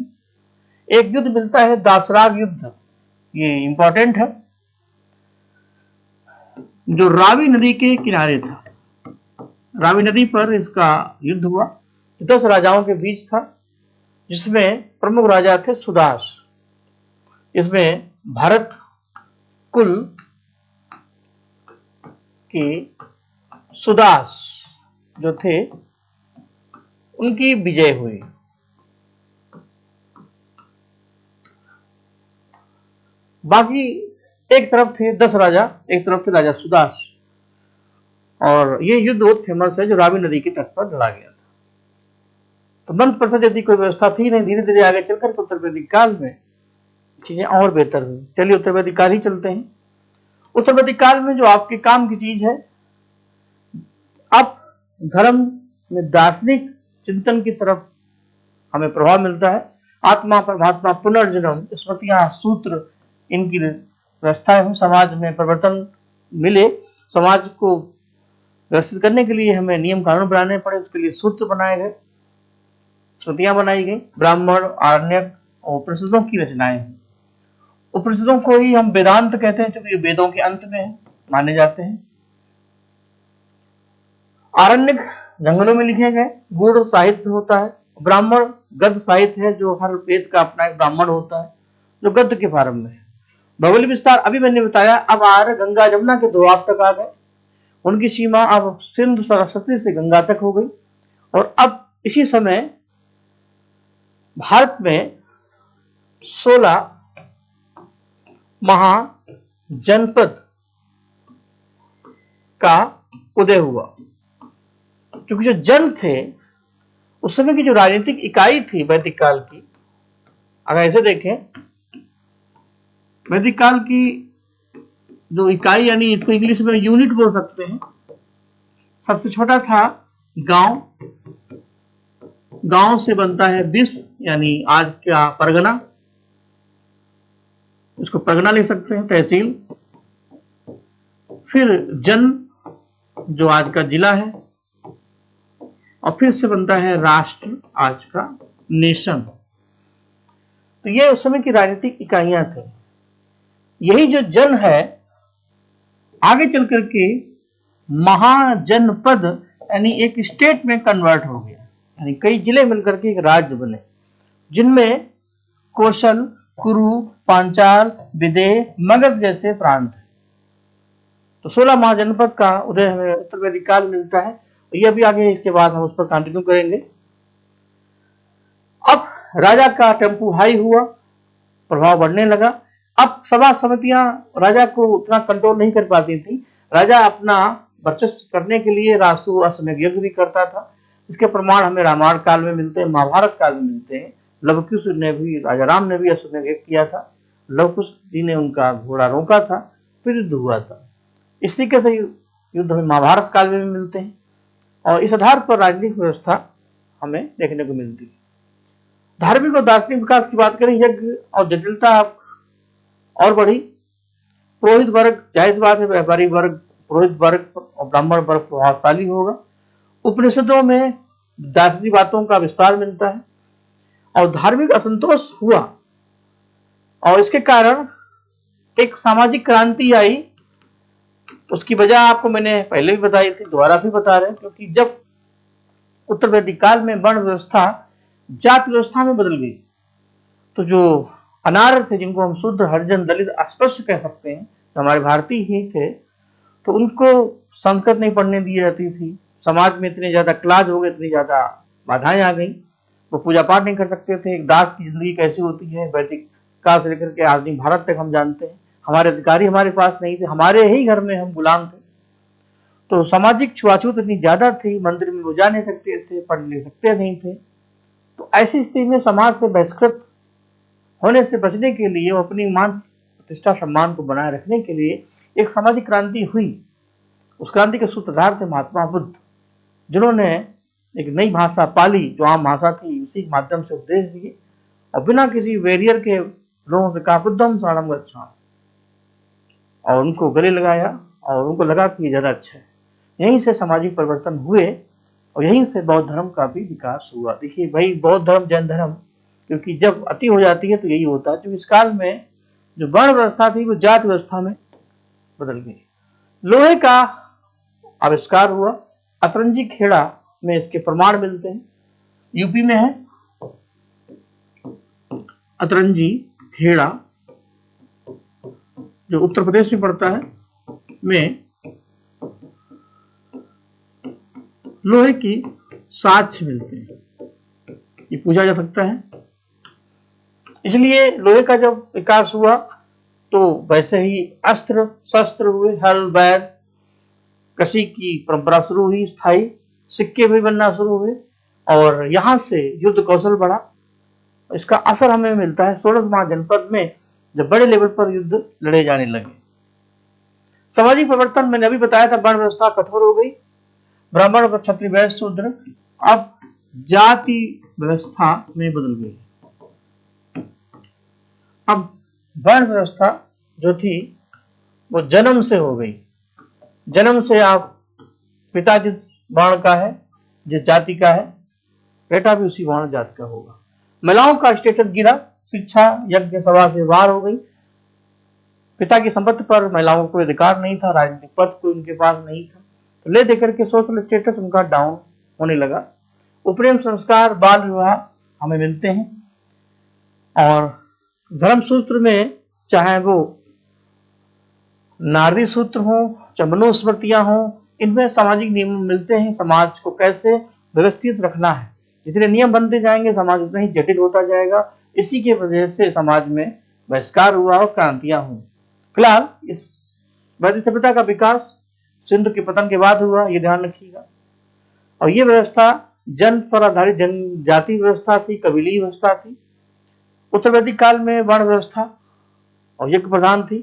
एक युद्ध मिलता है दासराग युद्ध, ये इंपॉर्टेंट है, जो रावी नदी के किनारे था। रावी नदी पर इसका युद्ध हुआ, 10 राजाओं के बीच था, जिसमें प्रमुख राजा थे सुदास। इसमें भरत कुल के सुदास जो थे उनकी विजय हुई। बाकी एक तरफ थे 10 राजा, एक तरफ थे राजा सुदास, और ये युद्ध बहुत फेमस है, जो रावी नदी के तट पर लड़ा गया था। तो मंत्र प्रथा यदि कोई व्यवस्था थी नहीं, धीरे धीरे आगे चलकर उत्तर वैदिक काल में चीजें और बेहतर हुई। चलिए उत्तर वैदिक काल ही चलते हैं। उत्तर वैदिक काल में जो आपके काम की चीज है, अब धर्म में दार्शनिक चिंतन की तरफ हमें प्रभाव मिलता है। आत्मा, परमात्मा, पुनर्जन्म, स्मृतियां, सूत्र, इनकी व्यवस्थाएं हो, समाज में परिवर्तन मिले। समाज को व्यवस्थित करने के लिए हमें नियम कानून बनाने पड़े, उसके लिए सूत्र बनाए गए, स्मृतियां बनाई गई, ब्राह्मण, आरण्यक और उपनिषदों की रचनाएं हैं। उपनिषदों को ही हम वेदांत कहते हैं, क्योंकि वेदों के अंत में माने जाते हैं। आरण्यक जंगलों में लिखे गए, गूढ़ साहित्य होता है। ब्राह्मण गद्य साहित्य है, जो हर वेद का अपना एक ब्राह्मण होता है, जो गद्य के फार्म में है। भौगोलिक विस्तार अभी मैंने बताया। अब आर्य गंगा जमुना के दोआब तक आ गए, उनकी सीमा अब सिंधु सरस्वती से गंगा तक हो गई। और अब इसी समय भारत में 16 महाजनपद का उदय हुआ, क्योंकि जो जन थे उस समय की जो राजनीतिक इकाई थी वैदिक काल की, अगर ऐसे देखें, वैदिक काल की जो इकाई, यानी इसको इंग्लिश में यूनिट बोल सकते हैं, सबसे छोटा था गांव। गांव से बनता है विश्व, यानी आज का परगना, इसको परगना ले सकते हैं, तहसील। फिर जन, जो आज का जिला है, और फिर से बनता है राष्ट्र, आज का नेशन। तो ये उस समय की राजनीतिक इकाइयां थी। यही जो जन है आगे चल करके महाजनपद, यानी एक स्टेट में कन्वर्ट हो गया, यानी कई जिले मिलकर के एक राज्य बने, जिनमें कौशल, कुरु, पांचाल, विदेह, मगध जैसे प्रांत हैं। तो 16 महाजनपद का उदय हमें उत्तर वैदिक काल मिलता है। ये भी आगे इसके बाद हम उस पर कंटिन्यू करेंगे। अब राजा का टेम्पो हाई हुआ, प्रभाव बढ़ने लगा। अब सभा समितियां राजा को उतना कंट्रोल नहीं कर पाती थी। राजा अपना वर्चस्व करने के लिए रासु अश्वमेध यज्ञ भी करता था। इसके प्रमाण हमें रामायण काल में मिलते हैं, महाभारत काल में मिलते हैं। लवकुश ने भी, राजा राम ने भी अश्वमेध यज्ञ किया था। लवकुश जी ने उनका घोड़ा रोका था, फिर युद्ध हुआ था। इस तरीके से युद्ध हमें महाभारत काल में भी मिलते हैं और इस आधार पर राजनीतिक व्यवस्था हमें देखने को मिलती है। धार्मिक और दार्शनिक विकास की बात करें, यज्ञ और जटिलता और बढ़ी। पुरोहित वर्ग, जाहिर बात है, व्यापारी वर्ग, पुरोहित वर्ग और ब्राह्मण वर्ग प्रभावशाली होगा। उपनिषदों में दार्शनिक बातों का विस्तार मिलता है और धार्मिक असंतोष हुआ और इसके कारण एक सामाजिक क्रांति आई। उसकी वजह आपको मैंने पहले भी बताई थी, दोबारा भी बता रहे हैं, क्योंकि जब उत्तर वैदिक काल में वर्ण व्यवस्था जाति व्यवस्था में बदल गई तो जो अनार्य थे, जिनको हम शूद्र, हरिजन, दलित, अस्पृश्य कह सकते हैं, तो हमारे भारतीय ही थे, तो उनको संस्कृत नहीं पढ़ने दी जाती थी। समाज में इतने ज्यादा क्लास हो गए, इतनी ज्यादा बाधाएं आ गई, वो पूजा पाठ नहीं कर सकते थे। एक दास की जिंदगी कैसी होती है, वैदिक काल से लेकर के आधुनिक भारत तक हम जानते हैं। हमारे अधिकारी हमारे पास नहीं थे, हमारे ही घर में हम गुलाम थे। तो सामाजिक छुआछूत इतनी ज्यादा थी, मंदिर में वो जा नहीं सकते थे, पढ़ नहीं सकते नहीं थे। तो ऐसी स्थिति में समाज से बहिष्कृत होने से बचने के लिए, वो अपनी मान प्रतिष्ठा सम्मान को बनाए रखने के लिए एक सामाजिक क्रांति हुई। उस क्रांति के सूत्रधार थे महात्मा बुद्ध, जिन्होंने एक नई भाषा पाली, जो आम भाषा थी, उसी के माध्यम से उपदेश दिए और बिना किसी बैरियर के लोगों से कहा बुद्धम शरणम गच्छामि, और उनको गले लगाया और उनको लगा कि ये ज्यादा अच्छा है। यहीं से सामाजिक परिवर्तन हुए और यहीं से बौद्ध धर्म का भी विकास हुआ। देखिए भाई, बौद्ध धर्म, जैन धर्म, क्योंकि जब अति हो जाती है तो यही होता है। क्योंकि इस काल में जो वर्ण व्यवस्था थी वो जाति व्यवस्था में बदल गई। लोहे का आविष्कार हुआ, अतरंजी खेड़ा में इसके प्रमाण मिलते हैं। यूपी में है अतरंजी खेड़ा, जो उत्तर प्रदेश में पड़ता है, में लोहे की साक्ष्य मिलते हैं, ये पूजा जा सकता है। इसलिए लोहे का जब विकास हुआ तो वैसे ही अस्त्र शस्त्र हुए, हल बैल कसी की परंपरा शुरू हुई, स्थायी सिक्के भी बनना शुरू हुए और यहां से युद्ध कौशल बढ़ा। इसका असर हमें मिलता है 16 महाजनपद में, जब बड़े लेवल पर युद्ध लड़े जाने लगे। सामाजिक परिवर्तन मैंने अभी बताया था, वर्ण व्यवस्था कठोर हो गई, ब्राह्मण, क्षत्रिय, वैश्य, शूद्र अब जाति व्यवस्था में बदल गई। अब वर्ण व्यवस्था जो थी वो जन्म से हो गई। जन्म से आप पिता जिस वर्ण का है, जिस जाति का है, बेटा भी उसी वर्ण जाति का होगा। महिलाओं का स्टेटस गिरा, शिक्षा, यज्ञ, सभा से बाहर हो गई। पिता की संपत्ति पर महिलाओं को कोई अधिकार नहीं था, राजनीतिक पद कोई उनके पास नहीं था, तो ले देकर के सोशल स्टेटस उनका डाउन होने लगा। उपनयन संस्कार, बाल विवाह हमें मिलते हैं और धर्म सूत्र में, चाहे वो नारदी सूत्र हो, चाहे मनुस्मृतियां हो, इनमें सामाजिक नियम मिलते हैं, समाज को कैसे व्यवस्थित रखना है। जितने नियम बनते जाएंगे समाज उतना ही जटिल होता जाएगा। इसी के वजह से समाज में बहिष्कार हुआ और क्रांतियां हुई। फिलहाल इस वैदिक सभ्यता का विकास सिंधु के पतन के बाद हुआ, ये ध्यान रखिएगा। और ये व्यवस्था जन पर आधारित जनजाति व्यवस्था थी, कबीली व्यवस्था थी। उत्तर वैदिक काल में वर्ण व्यवस्था और यज्ञ प्रधान थी।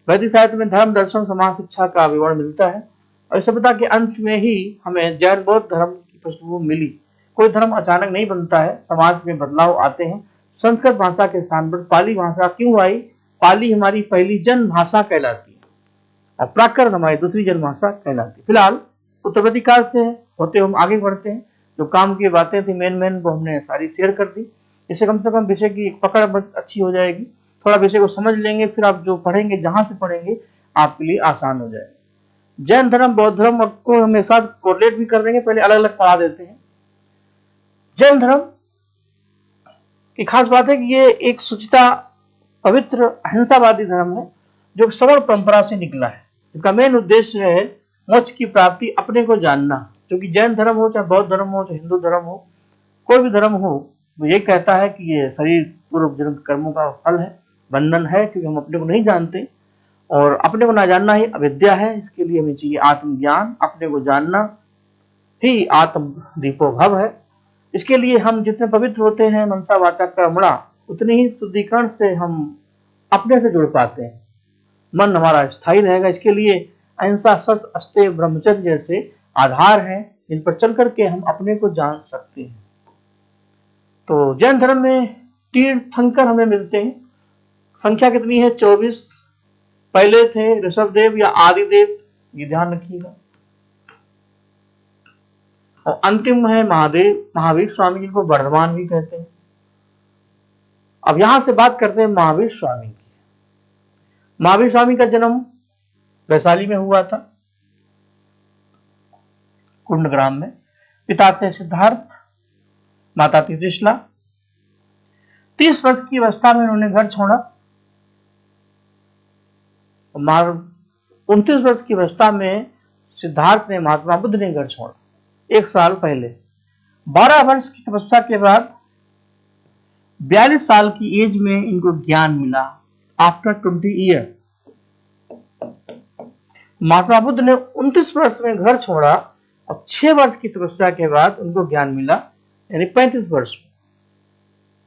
वैदिक साहित्य में धर्म, दर्शन, समाज शिक्षा का विवरण मिलता है और इस सभ्यता के अंत में ही हमें जैन बौद्ध धर्म की पृष्ठभूमि मिली। कोई धर्म अचानक नहीं बनता है, समाज में बदलाव आते हैं। संस्कृत भाषा के स्थान पर पाली भाषा क्यों आई? पाली हमारी पहली जन भाषा कहलाती है और प्राकृत हमारी दूसरी जन भाषा कहलाती है। फिलहाल उत्तर वैदिक काल से होते हम आगे बढ़ते हैं। जो काम की बातें थी मेन वो हमने सारी शेयर कर दी। इससे कम से कम विषय की एक पकड़ अच्छी हो जाएगी। थोड़ा विषय को समझ लेंगे, फिर आप जो पढ़ेंगे, जहां से पढ़ेंगे, आपके लिए आसान हो जाएगा। जैन धर्म, बौद्ध धर्म को हम एक साथ कोरिलेट भी कर देंगे, पहले अलग अलग पढ़ा देते हैं। जैन धर्म की खास बात है कि ये एक शुचिता, पवित्र, अहिंसावादी धर्म है जो श्रवण परंपरा से निकला है। इसका मेन उद्देश्य है मोक्ष की प्राप्ति, अपने को जानना। क्योंकि जैन धर्म हो, चाहे बौद्ध धर्म हो, चाहे हिंदू धर्म हो, कोई भी धर्म हो, वो ये कहता है कि ये शरीर पूर्व जन्म कर्मों का फल है, बंधन है, क्योंकि हम अपने को नहीं जानते और अपने को ना जानना ही अविद्या है। इसके लिए हमें चाहिए आत्मज्ञान, अपने को जानना ही आत्म दीपो भव है। इसके लिए हम जितने पवित्र होते हैं मनसा वाचा कर्मणा, उतनी ही शुद्धिकरण से हम अपने से जुड़ पाते हैं, मन हमारा स्थायी रहेगा। इसके लिए अहिंसा, सत्य, अस्तेय, ब्रह्मचर्य जैसे आधार हैं जिन पर चल करके हम अपने को जान सकते हैं। तो जैन धर्म में तीर्थंकर हमें मिलते हैं। संख्या कितनी है? 24। पहले थे ऋषभदेव या आदिदेव, ये ध्यान रखिएगा। और अंतिम है महादेव, महावीर स्वामी, जिनको वर्धमान भी कहते हैं। अब यहां से बात करते हैं महावीर स्वामी की। महावीर स्वामी का जन्म वैशाली में हुआ था, कुंडग्राम में। पिता थे सिद्धार्थ, माता थी त्रिशला। 30 वर्ष की अवस्था में उन्होंने घर छोड़ा। 29 वर्ष की अवस्था में सिद्धार्थ ने, महात्मा बुद्ध ने घर छोड़ा, 1 साल पहले। 12 वर्ष की तपस्या के बाद 42 साल की एज में इनको ज्ञान मिला। आफ्टर 20 ईयर महात्मा बुद्ध ने 29 वर्ष में घर छोड़ा और 6 वर्ष की तपस्या के बाद उनको ज्ञान मिला, यानी 35 वर्ष में।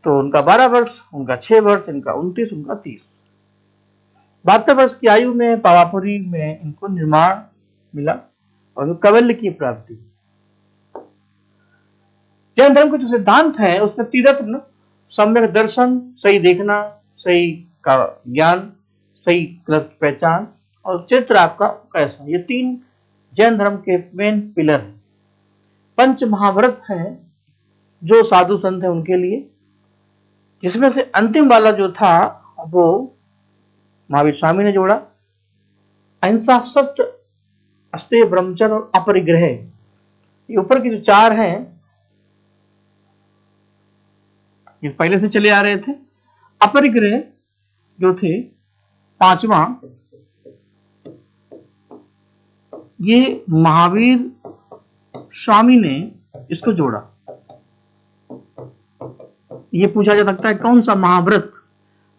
तो उनका 12 वर्ष, उनका 6 वर्ष, इनका 29, उनका 30। 72 वर्ष की आयु में पावापुरी में इनको निर्माण मिला और कवल्य की प्राप्ति। जैन धर्म के जो सिद्धांत है उसमें त्रिरत्न, सम्यक दर्शन, सही देखना, सही का ज्ञान, सही गलत की पहचान और चरित्र आपका कैसा, ये 3 जैन धर्म के मेन पिलर हैं। 5 महाव्रत हैं जो साधु संत हैं उनके लिए, जिसमें से अंतिम वाला जो था वो महावीर स्वामी ने जोड़ा। अहिंसा, सत्य, अस्तेय, ब्रह्मचर्य और अपरिग्रह, ये ऊपर की जो 4 हैं ये पहले से चले आ रहे थे। अपरिग्रह जो थे 5वां, ये महावीर स्वामी ने इसको जोड़ा। ये पूछा जा सकता है कौन सा महाव्रत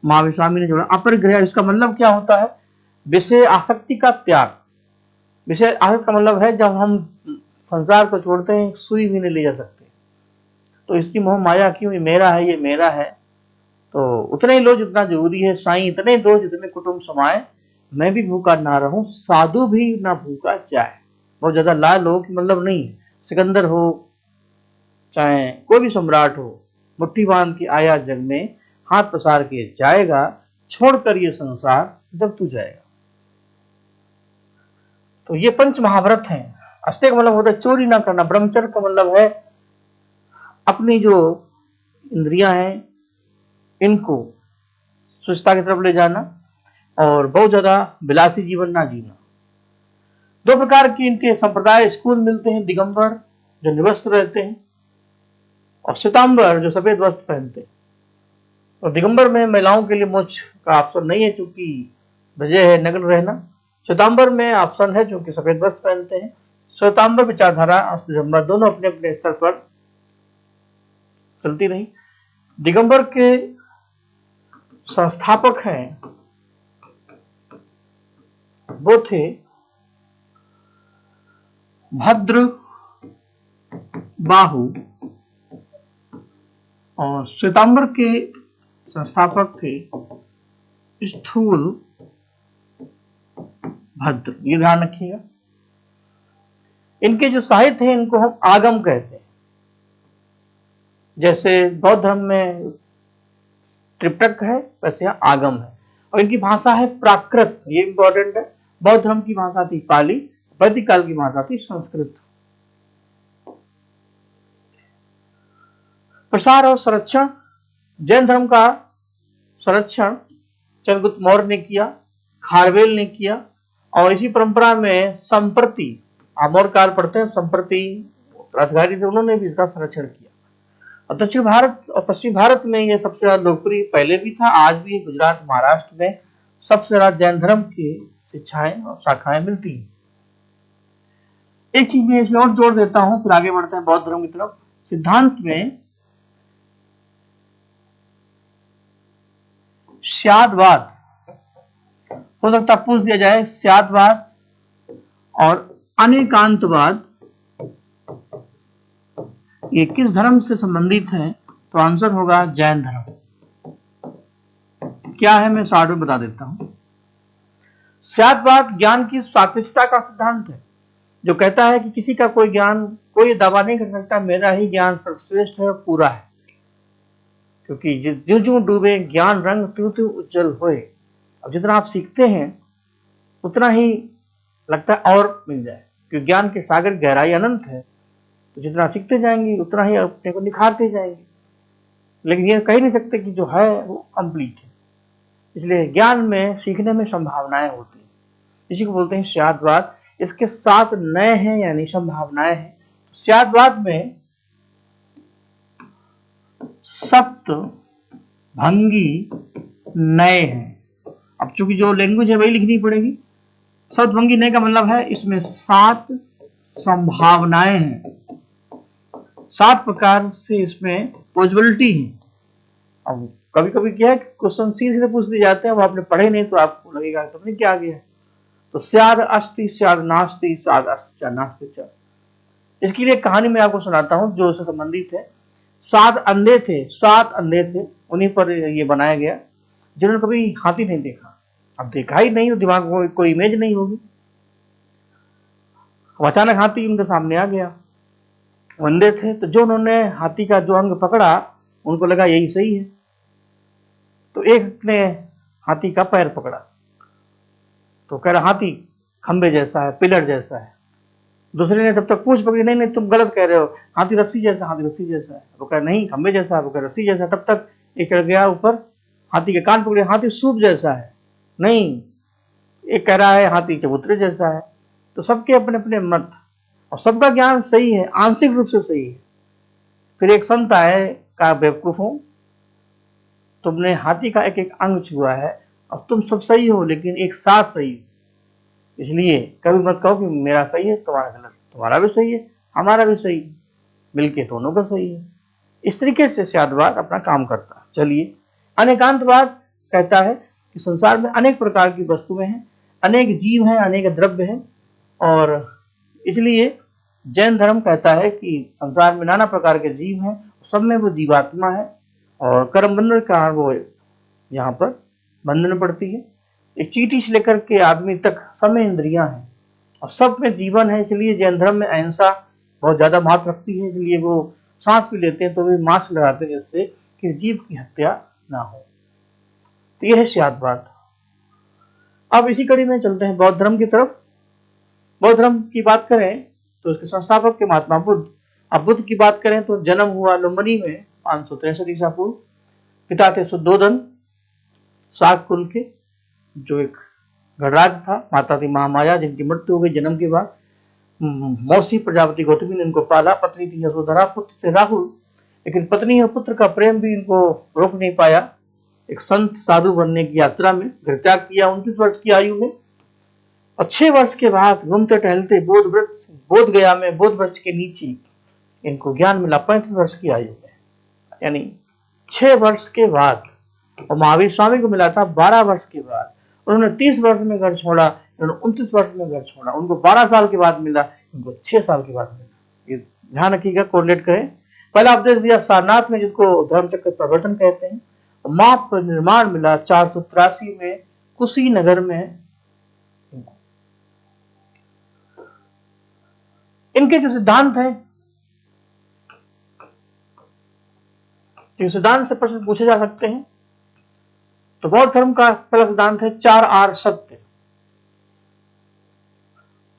महावीर स्वामी ने जोड़ा। अपरिग्रह, इसका मतलब क्या होता है? विषय आसक्ति का त्याग। विषय आसक्ति का मतलब है जब हम संसार को छोड़ते हैं, सुई भी नहीं ले जा सकते। तो इसकी मोह माया क्यों, ये मेरा है, ये मेरा है। तो उतना ही लो जितना जरूरी है। साईं इतने दो जितने कुटुंब समाए, मैं भी भूखा ना रहूं, साधु भी ना भूखा जाए। बहुत ज्यादा ला लो कि मतलब नहीं। सिकंदर हो चाहे कोई भी सम्राट हो, मुट्ठी बांध के आया जग में, हाथ पसार के जाएगा, छोड़कर ये संसार जब तू जाएगा। तो ये 5 महाव्रत हैं। अस्तेय का मतलब होता है चोरी ना करना। ब्रह्मचर्य का मतलब है अपनी जो इंद्रियां हैं इनको स्वच्छता की तरफ ले जाना और बहुत ज्यादा विलासी जीवन ना जीना। 2 प्रकार की इनके संप्रदाय स्कूल मिलते हैं, दिगंबर जो निवस्त्र रहते हैं और श्वेतांबर जो सफेद वस्त्र पहनते हैं। और दिगंबर में महिलाओं के लिए मोक्ष का ऑप्शन नहीं है क्योंकि वजह है नग्न रहना। श्वेतांबर में ऑप्शन है क्योंकि सफेद वस्त्र पहनते हैं। श्वेतांबर विचारधारा और दिगंबर दोनों अपने अपने स्तर पर चलती रही। दिगंबर के संस्थापक हैं वो थे भद्र बाहु और श्वेतांबर के संस्थापक थे स्थूल भद्र। ये ध्यान रखिएगा। इनके जो साहित्य है इनको हम आगम कहते हैं। जैसे बौद्ध धर्म में त्रिपिटक है वैसे यहाँ आगम है। और इनकी भाषा है प्राकृत, ये इंपॉर्टेंट है। बौद्ध धर्म की भाषा थी पाली, वैदिक काल की भाषा थी संस्कृत। प्रसार और संरक्षण, जैन धर्म का संरक्षण चंद्रगुप्त मौर्य ने किया, खारवेल ने किया और इसी परंपरा में संप्रति, आप मौर्य काल पढ़ते हैं, संप्रति राजघारी थे, उन्होंने भी इसका संरक्षण किया। और दक्षिण भारत और पश्चिम भारत में ये सबसे ज्यादा लोकप्रिय पहले भी था, आज भी गुजरात महाराष्ट्र में सबसे ज्यादा जैन धर्म के शिक्षाएं और शाखाएं मिलती हैं। एक चीज मैं इसमें और जोड़ देता हूं, फिर आगे बढ़ते हैं बौद्ध धर्म की तरफ। सिद्धांत में स्यादवाद, हो सकता है पूछ दिया जाए स्यादवाद और अनेकांतवाद ये किस धर्म से संबंधित है, तो आंसर होगा जैन धर्म। क्या है मैं शॉर्ट में बता देता हूं। स्यादवाद ज्ञान की सापेक्षता का सिद्धांत है, जो कहता है कि किसी का कोई ज्ञान, कोई दावा नहीं कर सकता मेरा ही ज्ञान सर्वश्रेष्ठ है और पूरा है, क्योंकि ज्यों ज्यों डूबे ज्ञान रंग त्यों त्यों उज्जवल होए। अब जितना आप सीखते हैं उतना ही लगता है और मिल जाए, क्योंकि ज्ञान के सागर गहराई अनंत है, तो जितना सीखते जाएंगे उतना ही अपने को निखारते जाएंगे, लेकिन ये कह नहीं सकते कि जो है वो कंप्लीट है। इसलिए ज्ञान में, सीखने में संभावनाएं होती हैं, इसी को बोलते हैं स्यादवाद। इसके 7 नए हैं यानी संभावनाएं हैं। स्यादवाद में सप्त भंगी नए हैं। अब चूंकि जो लैंग्वेज है वही लिखनी पड़ेगी। सप्त भंगी नए का मतलब है इसमें 7 संभावनाएं हैं, 7 प्रकार से इसमें पॉसिबिलिटी है। अब कभी कभी क्या है, क्वेश्चन सीधे पूछ दिए जाते हैं, वो आपने पढ़े नहीं तो आपको लगेगा तुमने क्या आ गया। तो स्याद अस्ति, स्याद नास्ति, स्याद अस्ति नास्ति च। इसके लिए कहानी मैं आपको सुनाता हूं जो उससे संबंधित है। 7 अंधे थे, 7 अंधे थे, उन्हीं पर ये बनाया गया, जिन्होंने कभी हाथी नहीं देखा। अब देखा ही नहीं तो दिमाग में कोई इमेज नहीं होगी। अचानक हाथी उनके सामने आ गया। अंधे थे तो जो उन्होंने हाथी का जो अंग पकड़ा उनको लगा यही सही है, तो एक ने हाथी का पैर पकड़ा तो कह रहा हाथी खंबे जैसा है, पिलर जैसा है। दूसरे ने तब तक पूछ पकड़ी, नहीं नहीं तुम गलत कह रहे हो, हाथी रस्सी जैसा, हाथी रस्सी जैसा है। वो कह नहीं खंबे जैसा है, वो कह रस्सी जैसा। तब तक एक चढ़ गया ऊपर, हाथी के कान पकड़े, हाथी सूप जैसा है। नहीं, एक कह रहा है हाथी चबूतरे जैसा है। तो सबके अपने अपने मत, और सबका ज्ञान सही है, आंशिक रूप से सही है। फिर एक संत आए, कहा बेवकूफ हूं, तुमने हाथी का एक एक अंग छुआ है, अब तुम सब सही हो लेकिन एक साथ सही हो, इसलिए कभी मत कहो कि मेरा सही है तुम्हारा गलत, तुम्हारा भी सही है हमारा भी सही है, मिलके दोनों का सही है। इस तरीके से स्यादवाद अपना काम करता है। चलिए, अनेकांतवाद कहता है कि संसार में अनेक प्रकार की वस्तुएं हैं, अनेक जीव हैं, अनेक द्रव्य हैं, और इसलिए जैन धर्म कहता है कि संसार में नाना प्रकार के जीव हैं, सब में वो जीवात्मा है, और कर्म बंधन के कारण वो यहाँ पर बंधन पड़ती है। एक चींटी से लेकर के आदमी तक सब में इंद्रियां हैं और सब में जीवन है। इसलिए जैन धर्म में अहिंसा बहुत ज्यादा महत्व रखती है। इसलिए वो सांस भी लेते हैं तो भी मास्क लगाते हैं, जिससे कि जीव की हत्या ना हो। तो यह है स्यादवाद। अब इसी कड़ी में चलते हैं बौद्ध धर्म की तरफ। बौद्ध धर्म की बात करें तो इसके संस्थापक के महात्मा बुद्ध। अब बुद्ध की बात करें तो जन्म हुआ लुम्बिनी में 563 ईसा पूर्व। पिता थे शुद्धोधन, शाक कुल के, जो एक गणराज था। माता थी महामाया, जिनकी मृत्यु हो गई जन्म के बाद। मौसी प्रजापति गौतमी ने इनको पाला। पत्नी थी यशोधरा, पुत्र थे राहुल। लेकिन पत्नी और पुत्र का प्रेम भी इनको रोक नहीं पाया। एक संत साधु बनने की यात्रा में गृहत्याग किया 29 वर्ष की आयु में, और 6 वर्ष के बाद घूमते टहलते बोध गया में बोध वृक्ष के नीचे इनको ज्ञान मिला 35 वर्ष की आयु में, यानी 6 वर्ष के बाद। और महावीर स्वामी को मिला था 12 वर्ष के बाद। उन्होंने 30 वर्ष में घर छोड़ा, उन्होंने 29 वर्ष में घर छोड़ा। उनको 12 साल के बाद मिला, उनको 6 साल के बाद मिला। ये ध्यान रखिएगा, कोरिलेट करें। पहला उपदेश दिया सारनाथ में, जिसको धर्मचक्र प्रवर्तन कहते हैं। मां पर निर्माण मिला 483 में कुशीनगर में। इनके जो सिद्धांत है, जो सिद्धांत से प्रश्न पूछे जा सकते हैं, तो बौद्ध धर्म का पहला सिद्धांत है 4 आर सत्य।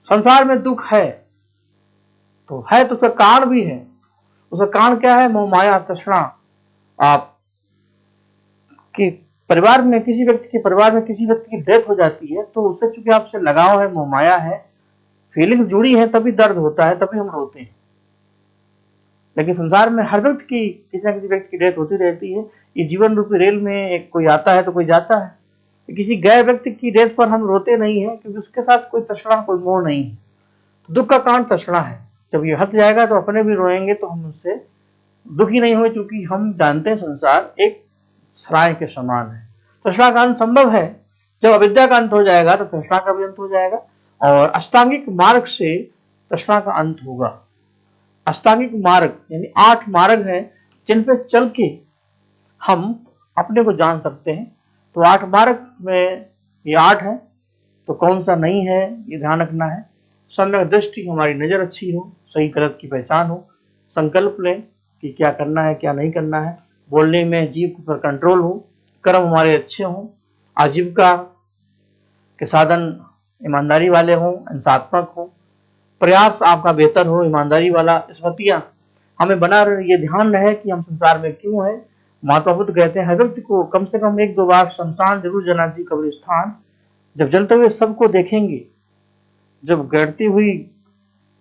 संसार में दुख है तो उसका कारण भी है। उसका कारण क्या है? मोह माया तृष्णा। आप कि परिवार में किसी व्यक्ति की डेथ हो जाती है तो उससे चूंकि आपसे लगाव है, मोह माया है, फीलिंग्स जुड़ी है, तभी दर्द होता है, तभी हम रोते हैं। लेकिन संसार में हर व्यक्ति की किसी न किसी व्यक्ति की डेथ होती रहती है। ये जीवन रूपी रेल में एक कोई आता है तो कोई जाता है। किसी गैर व्यक्ति की डेथ पर हम रोते नहीं है क्योंकि उसके साथ कोई तृष्णा, कोई मोह नहीं है। दुख का कारण तृष्णा है। जब ये हट जाएगा तो अपने भी रोएंगे, तो हम उससे दुखी नहीं हुए, क्योंकि हम जानते हैं संसार एक सराय के समान है। तृष्णा का अंत संभव है। जब अविद्या का अंत हो जाएगा तो तृष्णा का भी अंत हो जाएगा, और अष्टांगिक मार्ग से तृष्णा का अंत होगा। अष्टांगिक मार्ग यानी 8 मार्ग है जिन पे चल के हम अपने को जान सकते हैं। तो 8 मार्ग में ये 8 है, तो कौन सा नहीं है ये ध्यान रखना है। सम्यक दृष्टि, हमारी नजर अच्छी हो, सही गलत की पहचान हो, संकल्प लें कि क्या करना है क्या नहीं करना है, बोलने में जीभ पर कंट्रोल हो, कर्म हमारे अच्छे हों, आजीविका के साधन ईमानदारी वाले हों, हिंसात्मक हो, प्रयास आपका बेहतर हो, ईमानदारी वाला, स्मृतियां हमें बना रहे, ये ध्यान रहे कि हम संसार में क्यों है। महात्मा बुद्ध कहते हैं हर व्यक्ति को कम से कम 1-2 बार शमशान जरूर जाना चाहिए, कब्रिस्तान। जब जलते हुए सबको देखेंगे, जब गिरती हुई,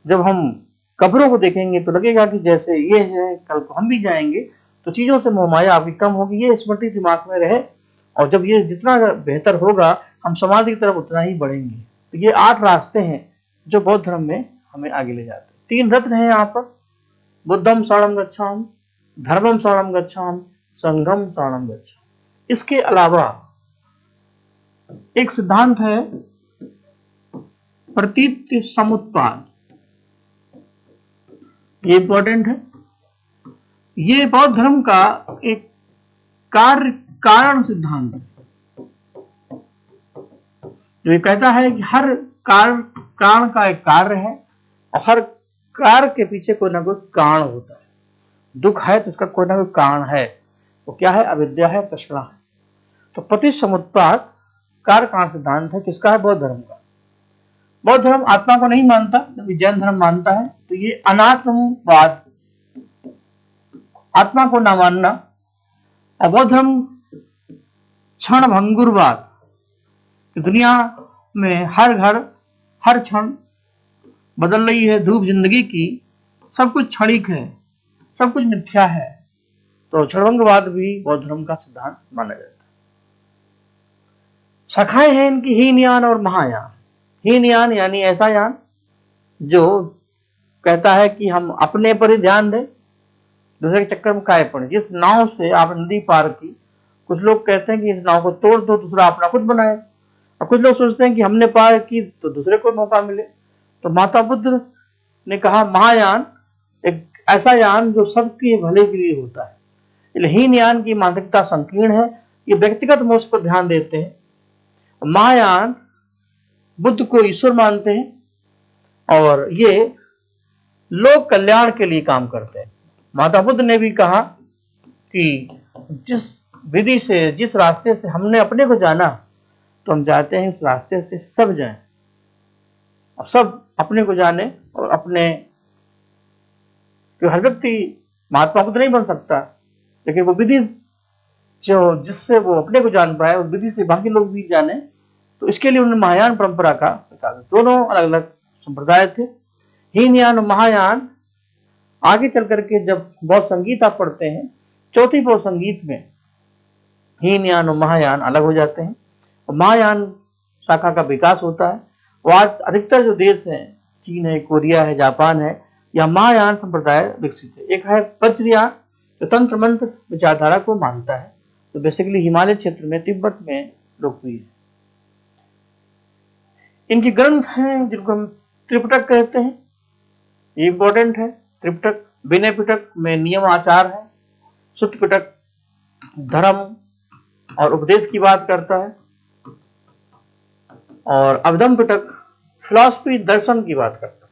जब हम कब्रों को देखेंगे तो लगेगा कि जैसे ये है कल को हम भी जाएंगे। तो चीजों से मोहमाया आपकी कम होगी, ये स्मृति दिमाग में रहे। और जब ये जितना बेहतर होगा हम समाधि की तरफ उतना ही बढ़ेंगे। तो ये 8 रास्ते हैं जो बौद्ध धर्म में हमें आगे ले जाते हैं। 3 रत्न हैं यहाँ पर, बुद्धम शरणम गच्छामि, धर्मम शरणम गच्छामि, संघम शरणम गच्छामि। इसके अलावा एक सिद्धांत है प्रतीति समुत्पाद, ये इंपॉर्टेंट है। ये बौद्ध धर्म का एक कार्य कारण सिद्धांत है, जो ये कहता है कि हर कारण का एक कार्य है और हर कार्य के पीछे कोई ना कोई कारण होता है। दुख है तो उसका कोई ना कोई कारण है, वो क्या है? अविद्या है, तृष्णा है। तो प्रतीति समुत्पाद कार्य कारण सिद्धांत है, किसका है? बौद्ध धर्म का। बौद्ध धर्म आत्मा को नहीं मानता, जबकि जैन धर्म मानता है। तो ये अनात्मवाद, आत्मा को ना मानना, और बौद्ध धर्म क्षण भंगुरवाद, दुनिया में हर घर हर क्षण बदल रही है धूप जिंदगी की, सब कुछ क्षणिक है, सब कुछ मिथ्या है। तो क्षणभंगवाद भी बौद्ध धर्म का सिद्धांत माना जाता है। शाखाएं हैं इनकी हीनयान और महायान। हीनयान यानी ऐसा यान जो कहता है कि हम अपने पर ही ध्यान दें, दूसरे के चक्कर में काहे पड़े। जिस नाव से आप नदी पार की, कुछ लोग कहते हैं कि इस नाव को तोड़ दो, दूसरा अपना खुद बनाए, और कुछ लोग सोचते हैं कि हमने पार की तो दूसरे को मौका मिले। तो माता बुद्ध ने कहा महायान एक ऐसा यान जो सबके भले के लिए होता है। हीनयान की मानसिकता संकीर्ण है, ये व्यक्तिगत मोक्ष पर ध्यान देते हैं। महायान बुद्ध को ईश्वर मानते हैं और ये लोक कल्याण के लिए काम करते हैं। माता बुद्ध ने भी कहा कि जिस विधि से, जिस रास्ते से हमने अपने को जाना, तो हम चाहते हैं उस रास्ते से सब जाएं और सब अपने को जाने। और अपने, हर व्यक्ति महात्मा बुद्ध नहीं बन सकता, लेकिन वो विधि जो जिससे वो अपने को जान पाए, उस विधि से बाकी लोग भी जाने, तो इसके लिए उन्होंने महायान परंपरा का प्रचार। दोनों अलग अलग संप्रदाय थे, हीनयान और महायान। आगे चल करके जब बौद्ध संगीत आप पढ़ते हैं, चौथी बौद्ध संगीत में हीनयान और महायान अलग हो जाते हैं और महायान शाखा का विकास होता है। और आज अधिकतर जो देश हैं, चीन है, कोरिया है, जापान है, या महायान संप्रदाय विकसित है। एक है वज्रयान जो तंत्र मंत्र विचारधारा को मानता है, तो बेसिकली हिमालय क्षेत्र में, तिब्बत में लोकप्रिय है। इनके ग्रंथ हैं जिनको हम त्रिपिटक कहते हैं, ये इंपॉर्टेंट है। त्रिपिटक, विनय पिटक में नियम आचार है, सुत्त पिटक धर्म और उपदेश की बात करता है, और अवधम पिटक फिलॉसफी दर्शन की बात करता है।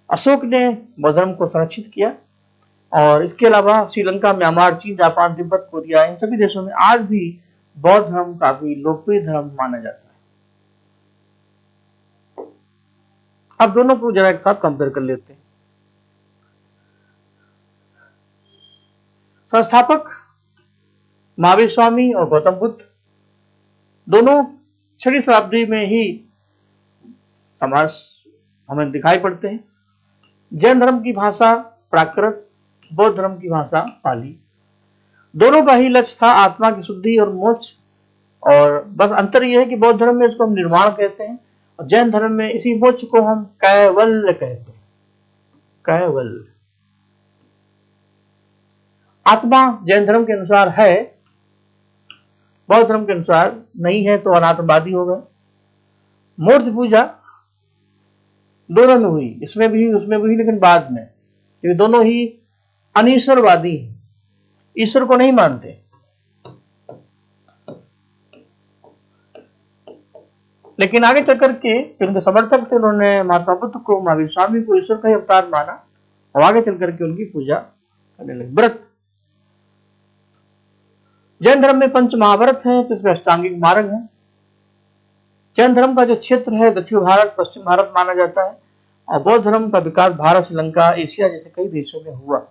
अशोक ने बौद्ध धर्म को संरक्षित किया, और इसके अलावा श्रीलंका, म्यांमार, चीन, जापान, तिब्बत, कोरिया, इन सभी देशों में आज भी बौद्ध धर्म काफी लोकप्रिय धर्म माना जाता है। अब दोनों को जरा एक साथ कंपेयर कर लेते हैं। संस्थापक महावीर स्वामी और गौतम बुद्ध दोनों 6वीं शताब्दी में ही समाज हमें दिखाई पड़ते हैं। जैन धर्म की भाषा प्राकृत, बौद्ध धर्म की भाषा पाली। दोनों का ही लक्ष्य था आत्मा की शुद्धि और मोक्ष, और बस अंतर यह है कि बौद्ध धर्म में इसको हम निर्माण कहते हैं और जैन धर्म में इसी मोक्ष को हम कैवल्य कहते हैं। कैवल्य आत्मा जैन धर्म के अनुसार है, बौद्ध धर्म के अनुसार नहीं है, तो अनात्मवादी हो गए। मूर्ति पूजा दोनों में हुई, इसमें भी उसमें भी, लेकिन बाद में, क्योंकि दोनों ही अनीश्वरवादी हैं, ईश्वर को नहीं मानते। लेकिन आगे चल करके उनके समर्थक थे, उन्होंने महात्मा बुद्ध को, महावीर स्वामी को ईश्वर का ही अवतार माना और आगे चल करके उनकी पूजा करने लगे। व्रत जैन धर्म में पंच महाव्रत हैं, तो इसमें अष्टांगिक मार्ग है। जैन धर्म का जो क्षेत्र है दक्षिण भारत, पश्चिम भारत माना जाता है और बौद्ध धर्म का विकास भारत, श्रीलंका, एशिया जैसे कई देशों में हुआ।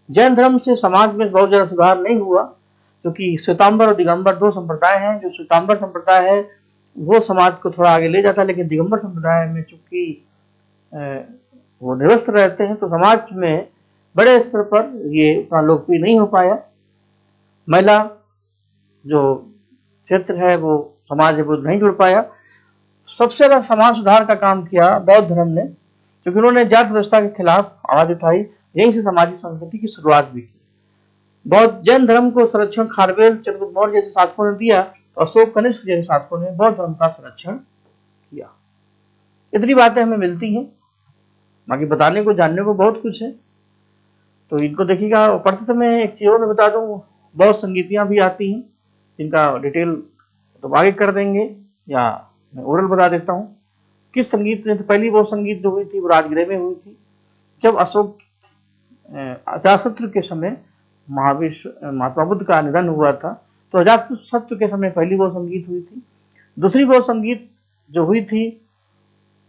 जैन धर्म से समाज में बहुत ज्यादा सुधार नहीं हुआ, क्योंकि श्वेतांबर और दिगंबर दो संप्रदाय हैं। जो श्वेतांबर संप्रदाय है वो समाज को थोड़ा आगे ले जाता है, लेकिन दिगंबर संप्रदाय में चूंकि वो निरस्त रहते हैं तो समाज में बड़े स्तर पर ये उतना लोकप्रिय नहीं हो पाया। महिला जो क्षेत्र है वो समाज है वो नहीं जुड़ पाया। सबसे ज्यादा समाज सुधार का काम किया बौद्ध धर्म ने, क्योंकि उन्होंने जाति व्यवस्था के खिलाफ आवाज उठाई, यहीं से सामाजिक संस्कृति की शुरुआत भी की। बौद्ध जैन धर्म को संरक्षण खारवेल, चंद्रगुप्त मौर्य जैसे शासकों ने दिया, तो अशोक कनिष्क जैसे शासकों ने बौद्ध धर्म का संरक्षण किया। इतनी बातें हमें मिलती हैं, बाकी बताने को जानने को बहुत कुछ है, तो इनको देखिएगा। पढ़ते समय एक चीज मैं बता दूं, बहुत संगीतियां भी आती हैं जिनका डिटेल तो आगे कर देंगे, या मैं ओरल बता देता हूं। किस संगीत में, तो पहली वो संगीत जो हुई थी वो राजगृह में हुई थी, जब अशोक अजातशत्रु के समय महात्मा बुद्ध का निधन हुआ था, तो अजातशत्रु के समय पहली वो संगीत हुई थी। दूसरी वो संगीत जो हुई थी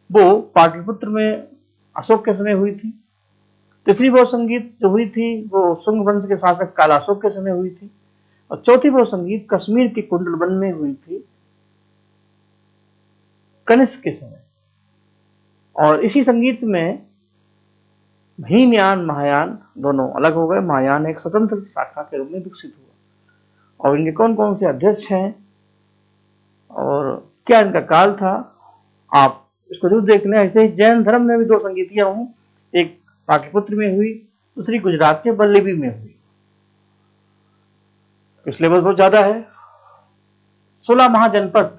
वो पाटलिपुत्र में अशोक के समय हुई थी। तीसरी वो संगीत जो हुई थी वो शुंग वंश के शासक कालाशोक के समय हुई थी। और चौथी वो संगीत कश्मीर के कुंडलवन में हुई थी कनिष्क के समय। और इसी संगीत में हीनयान महायान दोनों अलग हो गए। महायान एक स्वतंत्र शाखा के रूप में विकसित हुआ। और इनके कौन कौन से अध्यक्ष हैं और क्या इनका काल था, आप इसको जरूर देख लें। ऐसे ही जैन धर्म में भी दो संगीतियां हुई, एक पाटलिपुत्र में हुई, दूसरी गुजरात के बल्लभी में हुई। सिलेबस बहुत ज्यादा है। 16 महाजनपद,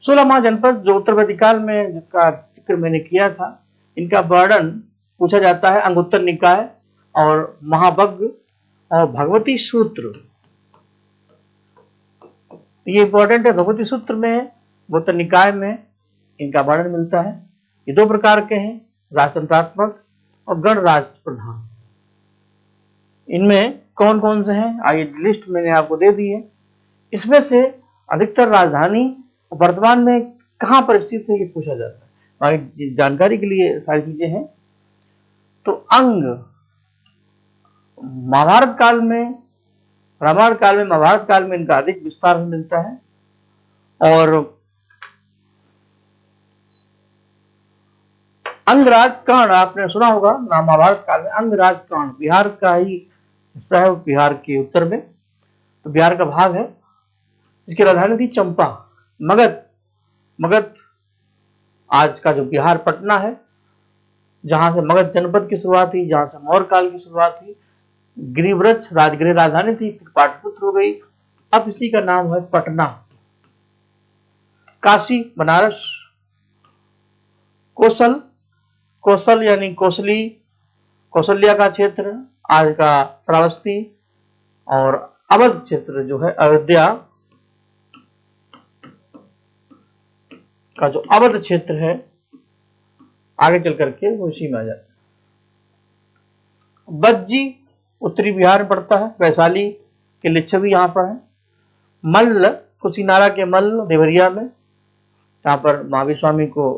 16 महाजनपद जो उत्तर वैदिकाल में जिसका जिक्र मैंने किया था, इनका वर्णन पूछा जाता है अंगुत्तर निकाय और महाभग और भगवती सूत्र। ये इंपॉर्टेंट है। भगवती सूत्र में, उत्तर निकाय में इनका वर्णन मिलता है। ये दो प्रकार के हैं, राजतंत्रात्मक और गणराज प्रधान। इनमें कौन कौन से हैं आइए लिस्ट मैंने आपको दे दी है। इसमें से अधिकतर राजधानी वर्तमान में कहां पर स्थित है ये पूछा जाता है। बाकी जानकारी के लिए सारी चीजें हैं। तो अंग महाभारत काल में, रामायण काल में, महाभारत काल में इनका अधिक विस्तार में मिलता है। और अंगराज कर्ण आपने सुना होगा ना, महाभारत काल में अंगराज कर्ण बिहार का ही हिस्सा है, बिहार के उत्तर में, तो बिहार का भाग है। इसकी राजधानी थी चंपा। मगध आज का जो बिहार पटना है, जहां से मगध जनपद की शुरुआत हुई, जहां से मौर्य काल की शुरुआत हुई। गिरिव्रज राजगृह राजधानी थी, फिर पाटलिपुत्र हो गई, अब इसी का नाम है पटना। काशी बनारस, कौशल यानी कौशल्या का क्षेत्र आज का श्रावस्ती, और अवध क्षेत्र जो है अयोध्या का जो अवध क्षेत्र है आगे चल करके वो इसी में आ जाता है। बज्जी उत्तरी बिहार में पड़ता है, वैशाली के लिच्छवी यहाँ पर है। मल्ल कुशीनारा के मल्ल देवरिया में, जहां पर महावीर स्वामी को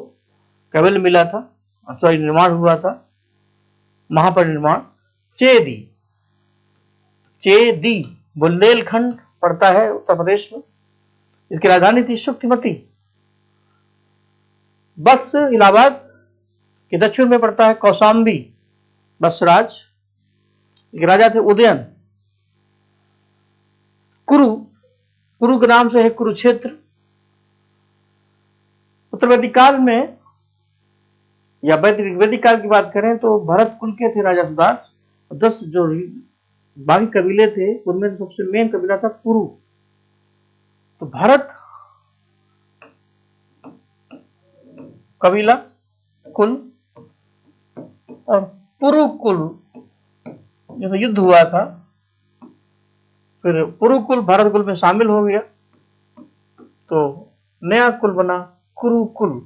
कैवल्य मिला था, सॉरी निर्माण हुआ था, महापरिनिर्वाण। चेदी बुंदेलखंड पड़ता है उत्तर प्रदेश में, इसकी राजधानी थी शुक्तिमती। बक्स इलाहाबाद के दक्षिण में पड़ता है। कौशाम्बी बसराज, राजा थे उदयन। कुरु के नाम से है कुरुक्षेत्र। उत्तर वैदिक काल में या वैदिक काल की बात करें तो भरत कुल के थे राजा सुदास। 10 जो बाकी कबीले थे उनमें सबसे मेन कबीला था कुरु। तो भरत कबीला कुल और पुरु कुल जैसे युद्ध हुआ था, फिर पुरु कुल भरत कुल में शामिल हो गया तो नया कुल बना कुरुकुल।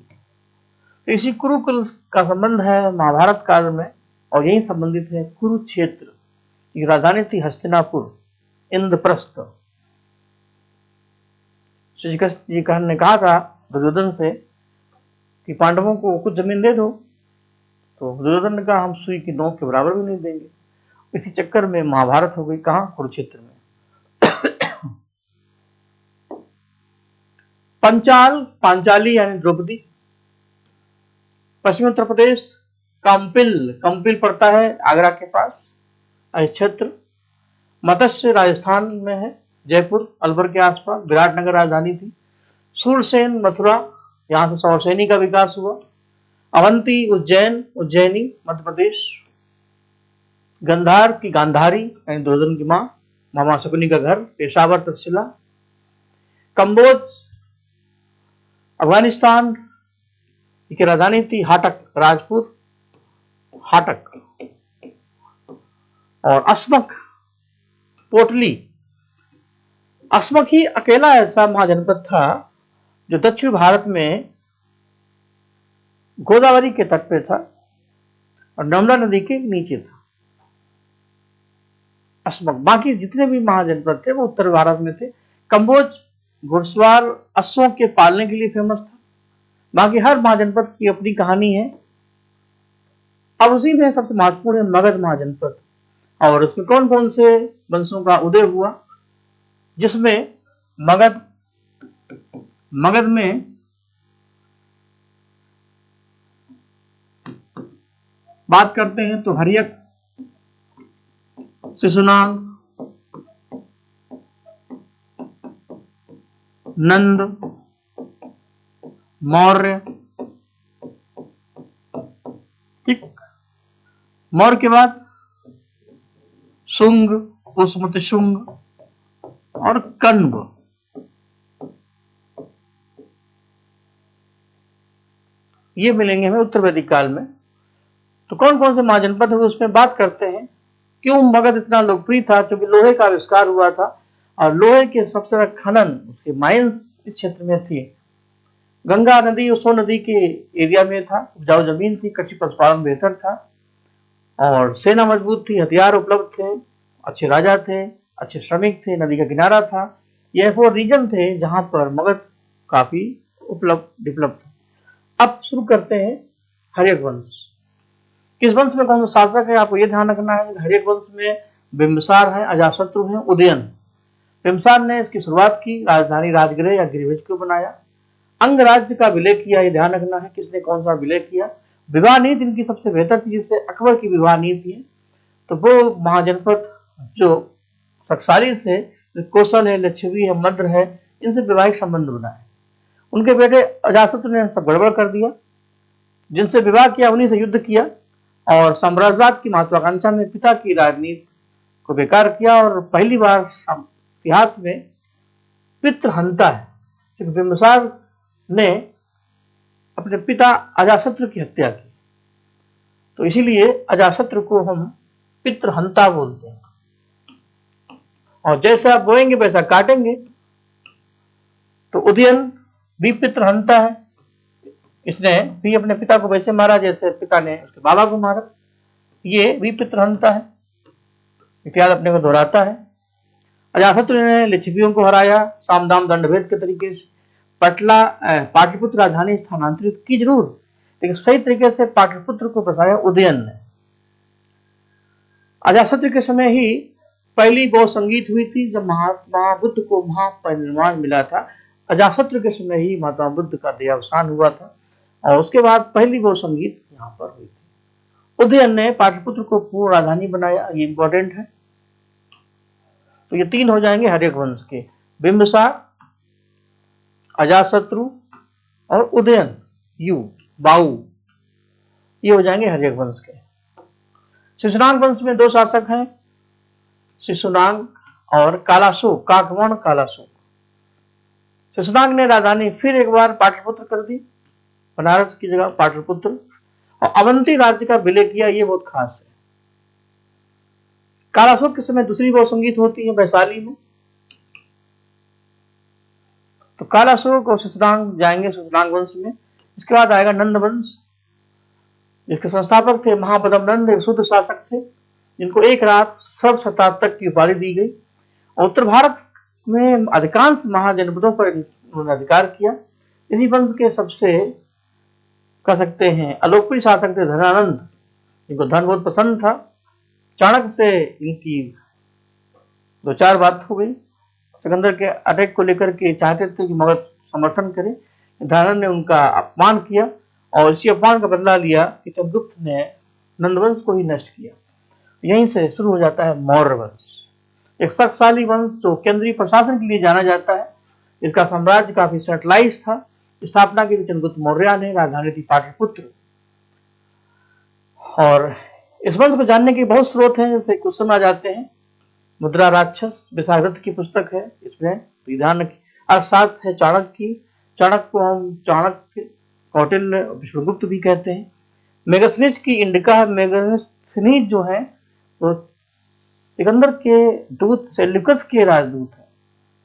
तो इसी कुरुकुल का संबंध है महाभारत काल में और यही संबंधित है कुरुक्षेत्र की राजधानी थी हस्तिनापुर, इंद्रप्रस्थ। श्री कृष्ण जी ने कहा था दुर्योधन से कि पांडवों को कुछ जमीन दे दो, तो दुर्योधन ने कहा हम सुई की नोक के बराबर भी नहीं देंगे। इसी चक्कर में महाभारत हो गई कहां, कुरुक्षेत्र में। पंचाल, पांचाली यानी द्रौपदी। पश्चिमी उत्तर प्रदेश, कंपिल पड़ता है आगरा के पास क्षेत्र। मत्स्य राजस्थान में है, जयपुर अलवर के आसपास। विराटनगर राजधानी थी। सूरसेन मथुरा, यहां से सौरसेनी का विकास हुआ। अवंती उज्जैनी मध्य प्रदेश। गंधार की गांधारी यानी दुर्योधन की मां, मामा शकुनी का घर, पेशावर तक्षशिला। कंबोज अफगानिस्तान की राजधानी थी हाटक, राजपुर हाटक। और अस्मक पोटली। अस्मक ही अकेला ऐसा महाजनपद था जो दक्षिण भारत में गोदावरी के तट पे था और नर्मदा नदी के नीचे था अस्मक। बाकी जितने भी महाजनपद थे वो उत्तर भारत में थे। कंबोज घुड़सवार अश्वों के पालने के लिए फेमस था। बाकी हर महाजनपद की अपनी कहानी है। अब उसी में सबसे महत्वपूर्ण है मगध महाजनपद। और उसमें कौन कौन से वंशों का उदय हुआ, जिसमें मगध में बात करते हैं तो हर्यक, शिशुनाग, नंद, मौर्य। ठीक, मौर्य के बाद शुंग, पुष्यमित्र शुंग और कण्व। ये मिलेंगे हमें उत्तर वैदिक काल में। तो कौन कौन से महाजनपद है उसमें बात करते हैं। क्यों मगध इतना लोकप्रिय था? क्योंकि लोहे का आविष्कार हुआ था और लोहे के सबसे ज्यादा खनन, उसके माइंस इस क्षेत्र में थी। गंगा नदी और सोन नदी के एरिया में था, उपजाऊ जमीन थी, कृषि पशुपालन बेहतर था और सेना मजबूत थी, हथियार उपलब्ध थे, अच्छे राजा थे, अच्छे श्रमिक थे, नदी का किनारा था। यह वो रीजन थे जहां पर मगध काफी डेवलप था। अब शुरू करते हैं हर्यक वंश। किस वंश में कौन सा शासक है आपको यह ध्यान रखना है। हर्यक वंश में बिंबिसार है, अजाशत्रु है, उदयन। बिंबिसार ने इसकी शुरुआत की, राजधानी राजगृह या गृहज को बनाया, अंग राज्य का विलय किया। ये ध्यान रखना है किसने कौन सा विलय किया। विवाह नीति इनकी सबसे बेहतर थी, जिससे अकबर की विवाह नीति है। तो वो महाजनपद जो टकसाली से कौशल है, लिच्छवी है, मद्र है, इनसे वैवाहिक संबंध बनाए। उनके बेटे अजाशत्रु ने सब गड़बड़ कर दिया, जिनसे विवाह किया उन्हीं से युद्ध किया और साम्राज्यवाद की महत्वाकांक्षा में पिता की राजनीति को बेकार किया। और पहली बार इतिहास में पितृहंता है, क्योंकि बिंबिसार ने अपने पिता अजाशत्रु की हत्या की, तो इसीलिए अजाशत्रु को हम पितृहंता बोलते हैं। और जैसा आप बोएंगे वैसा काटेंगे। तो उदयन भी पितृहंता है, इसने भी अपने पिता को वैसे मारा जैसे पिता ने उसके बाबा को मारा। ये भी पितृहंता है, इतिहास अपने को दोहराता है। अजाशत्रु ने लिच्छवियों को हराया सामदाम दंडभेद के तरीके से। पाटलिपुत्र राजधानी स्थानांतरित की जरूर, लेकिन सही तरीके से पाटलिपुत्र को बसाया उदयन ने। अजाशत्रु के समय ही पहली गौ संगीत हुई थी, जब महात्मा बुद्ध को महापरिनिर्वाण मिला था। अजाशत्रु के समय ही महात्मा बुद्ध का देहावसान हुआ था और उसके बाद पहली गौ संगीत यहाँ पर हुई थी। उदयन ने पाटलिपुत्र को पूर्ण राजधानी बनाया, ये इंपॉर्टेंट है। तो ये 3 हो जाएंगे हर्यक वंश के, बिंबिसार, अजातशत्रु और उदयन बाऊ, ये हो जाएंगे हर्यक वंश के। शिशुनाग वंश में 2 शासक हैं, शिशुनाग और कालाशोक, काकवर्ण कालाशोक। शिशुनाग ने राजधानी फिर एक बार पाटलिपुत्र कर दी, बनारस की जगह पाटलिपुत्र, और अवंती राज्य का विलय किया, ये बहुत खास है। कालाशोक के समय दूसरी बहु संगीत होती है वैशाली में। तो कालाशोक और शिशुनाग जाएंगे शिशुनाग वंश में। इसके बाद आएगा नंद वंश, जिसके संस्थापक थे महापद्म नंद, एक शुद्ध शासक थे, जिनको एक रात सर्व शताब्दक की उपाधि दी गई। उत्तर भारत में अधिकांश महाजनपदों पर उन्होंने अधिकार किया। इसी वंश के सबसे कह सकते हैं अलोकप्रिय शासक थे धनानंद, जिनको धन बहुत पसंद था। चाणक्य से इनकी 2-4 बात हो गई। सिकंदर के अटैक को लेकर के चाहते थे कि मगध समर्थन करे, धनानंद ने उनका अपमान किया और इसी अपमान का बदला लिया कि चंद्रगुप्त ने नंदवंश को ही नष्ट किया। यहीं से शुरू हो जाता है मौर्य वंश, एक शक्तिशाली वंश जो केंद्रीय प्रशासन के लिए जाना जाता है। इसका साम्राज्य काफी सेंट्रलाइज था। स्थापना की चंद्रगुप्त मौर्य ने, राजधानी थी पाटलिपुत्र। और इस वंश को जानने के बहुत स्रोत हैं, जैसे क्वेश्चन आ जाते हैं। मुद्रा राक्षस विशाखदत्त की पुस्तक है, इसमें ध्यान रखिए। अर्थशास्त्र है चाणक्य की, चाणक्य को हम चाणक्य, कौटिल्य, विष्णुगुप्त भी कहते हैं। मेगस्थनीज की इंडिका है। मेगस्थनीज जो है वो सिकंदर के दूत सेल्यूकस के राजदूत है,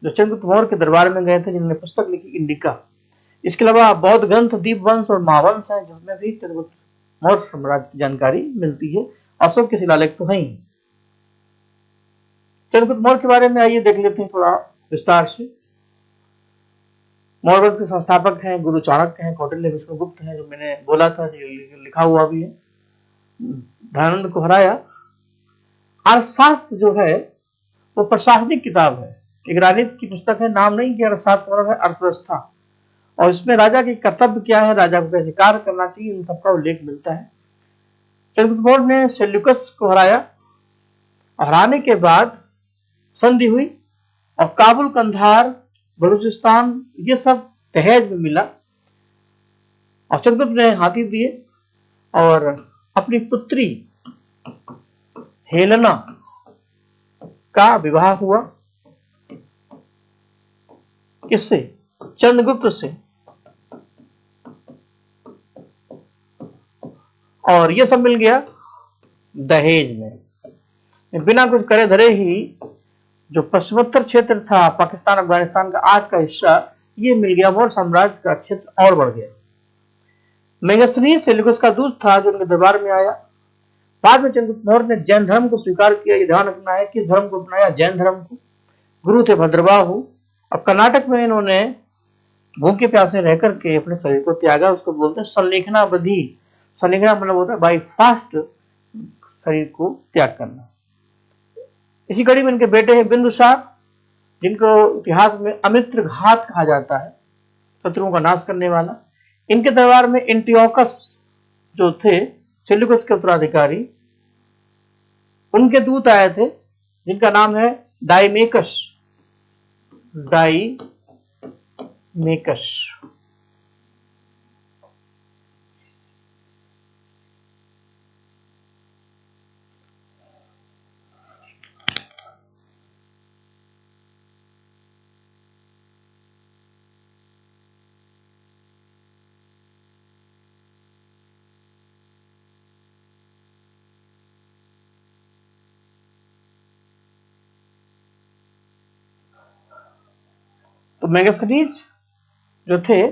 जो चंद्रगुप्त मौर्य के दरबार में गए थे, जिन्होंने पुस्तक लिखी इंडिका। इसके अलावा बौद्ध ग्रंथ दीपवंश और महावंश है, जिसमें भी चंद्रगुप्त मौर्य साम्राज्य की जानकारी मिलती है। अशोक के शिलालेख तो है ही। चंद्रगुप्त मौर्य के बारे में आइए देख लेते हैं थोड़ा विस्तार से। मौर्य वंश के संस्थापक हैं गुरु चाणक्य हैं, कौटिल्य, विष्णुगुप्त हैं, जो मैंने बोला था, लिखा हुआ भी है। धनानंद को हराया। अर्थशास्त्र जो है वो प्रशासनिक किताब है, एक राजनीति की पुस्तक है। नाम नहीं कि अर्थशास्त्र मतलब है अर्थव्यवस्था, और इसमें राजा के कर्तव्य क्या है, राजा को कैसे कार्य करना चाहिए, इन सबका उल्लेख मिलता है। चंद्रगुप्त मौर्य ने सेल्यूकस को हराया। हराने के बाद संधि हुई और काबुल, कंधार, बलूचिस्तान, ये सब दहेज में मिला। और चंद्रगुप्त ने हाथी दिए और अपनी पुत्री हेलेना का विवाह हुआ। किससे? चंद्रगुप्त से। और ये सब मिल गया दहेज में। बिना कुछ करे धरे ही जो पश्चिमोत्तर क्षेत्र था पाकिस्तान, अफगानिस्तान का आज का हिस्सा, ये मिल गया। मौर्य साम्राज्य का क्षेत्र और बढ़ गया। मेगस्थनीज सेल्यूकस का दूत था जो उनके दरबार में आया। बाद में चंद्रगुप्त मौर्य ने जैन धर्म को स्वीकार किया। ये ध्यान रखना है, किस धर्म को अपनाया? जैन धर्म को। गुरु थे भद्रबाहु। अब कर्नाटक में इन्होंने भूखे प्यासे रह करके अपने शरीर को त्यागा। उसको बोलते हैं संलेखना विधि। संलेखना मतलब होता है बाई फास्ट शरीर को त्याग करना। इसी कड़ी में इनके बेटे हैं बिंदुसार, जिनको इतिहास में अमित्र घात कहा जाता है, शत्रुओं का नाश करने वाला। इनके दरबार में एंटियोकस जो थे सेल्यूकस के उत्तराधिकारी, उनके दूत आए थे, जिनका नाम है डाइमेकस। तो मेगस्थनीज जो थे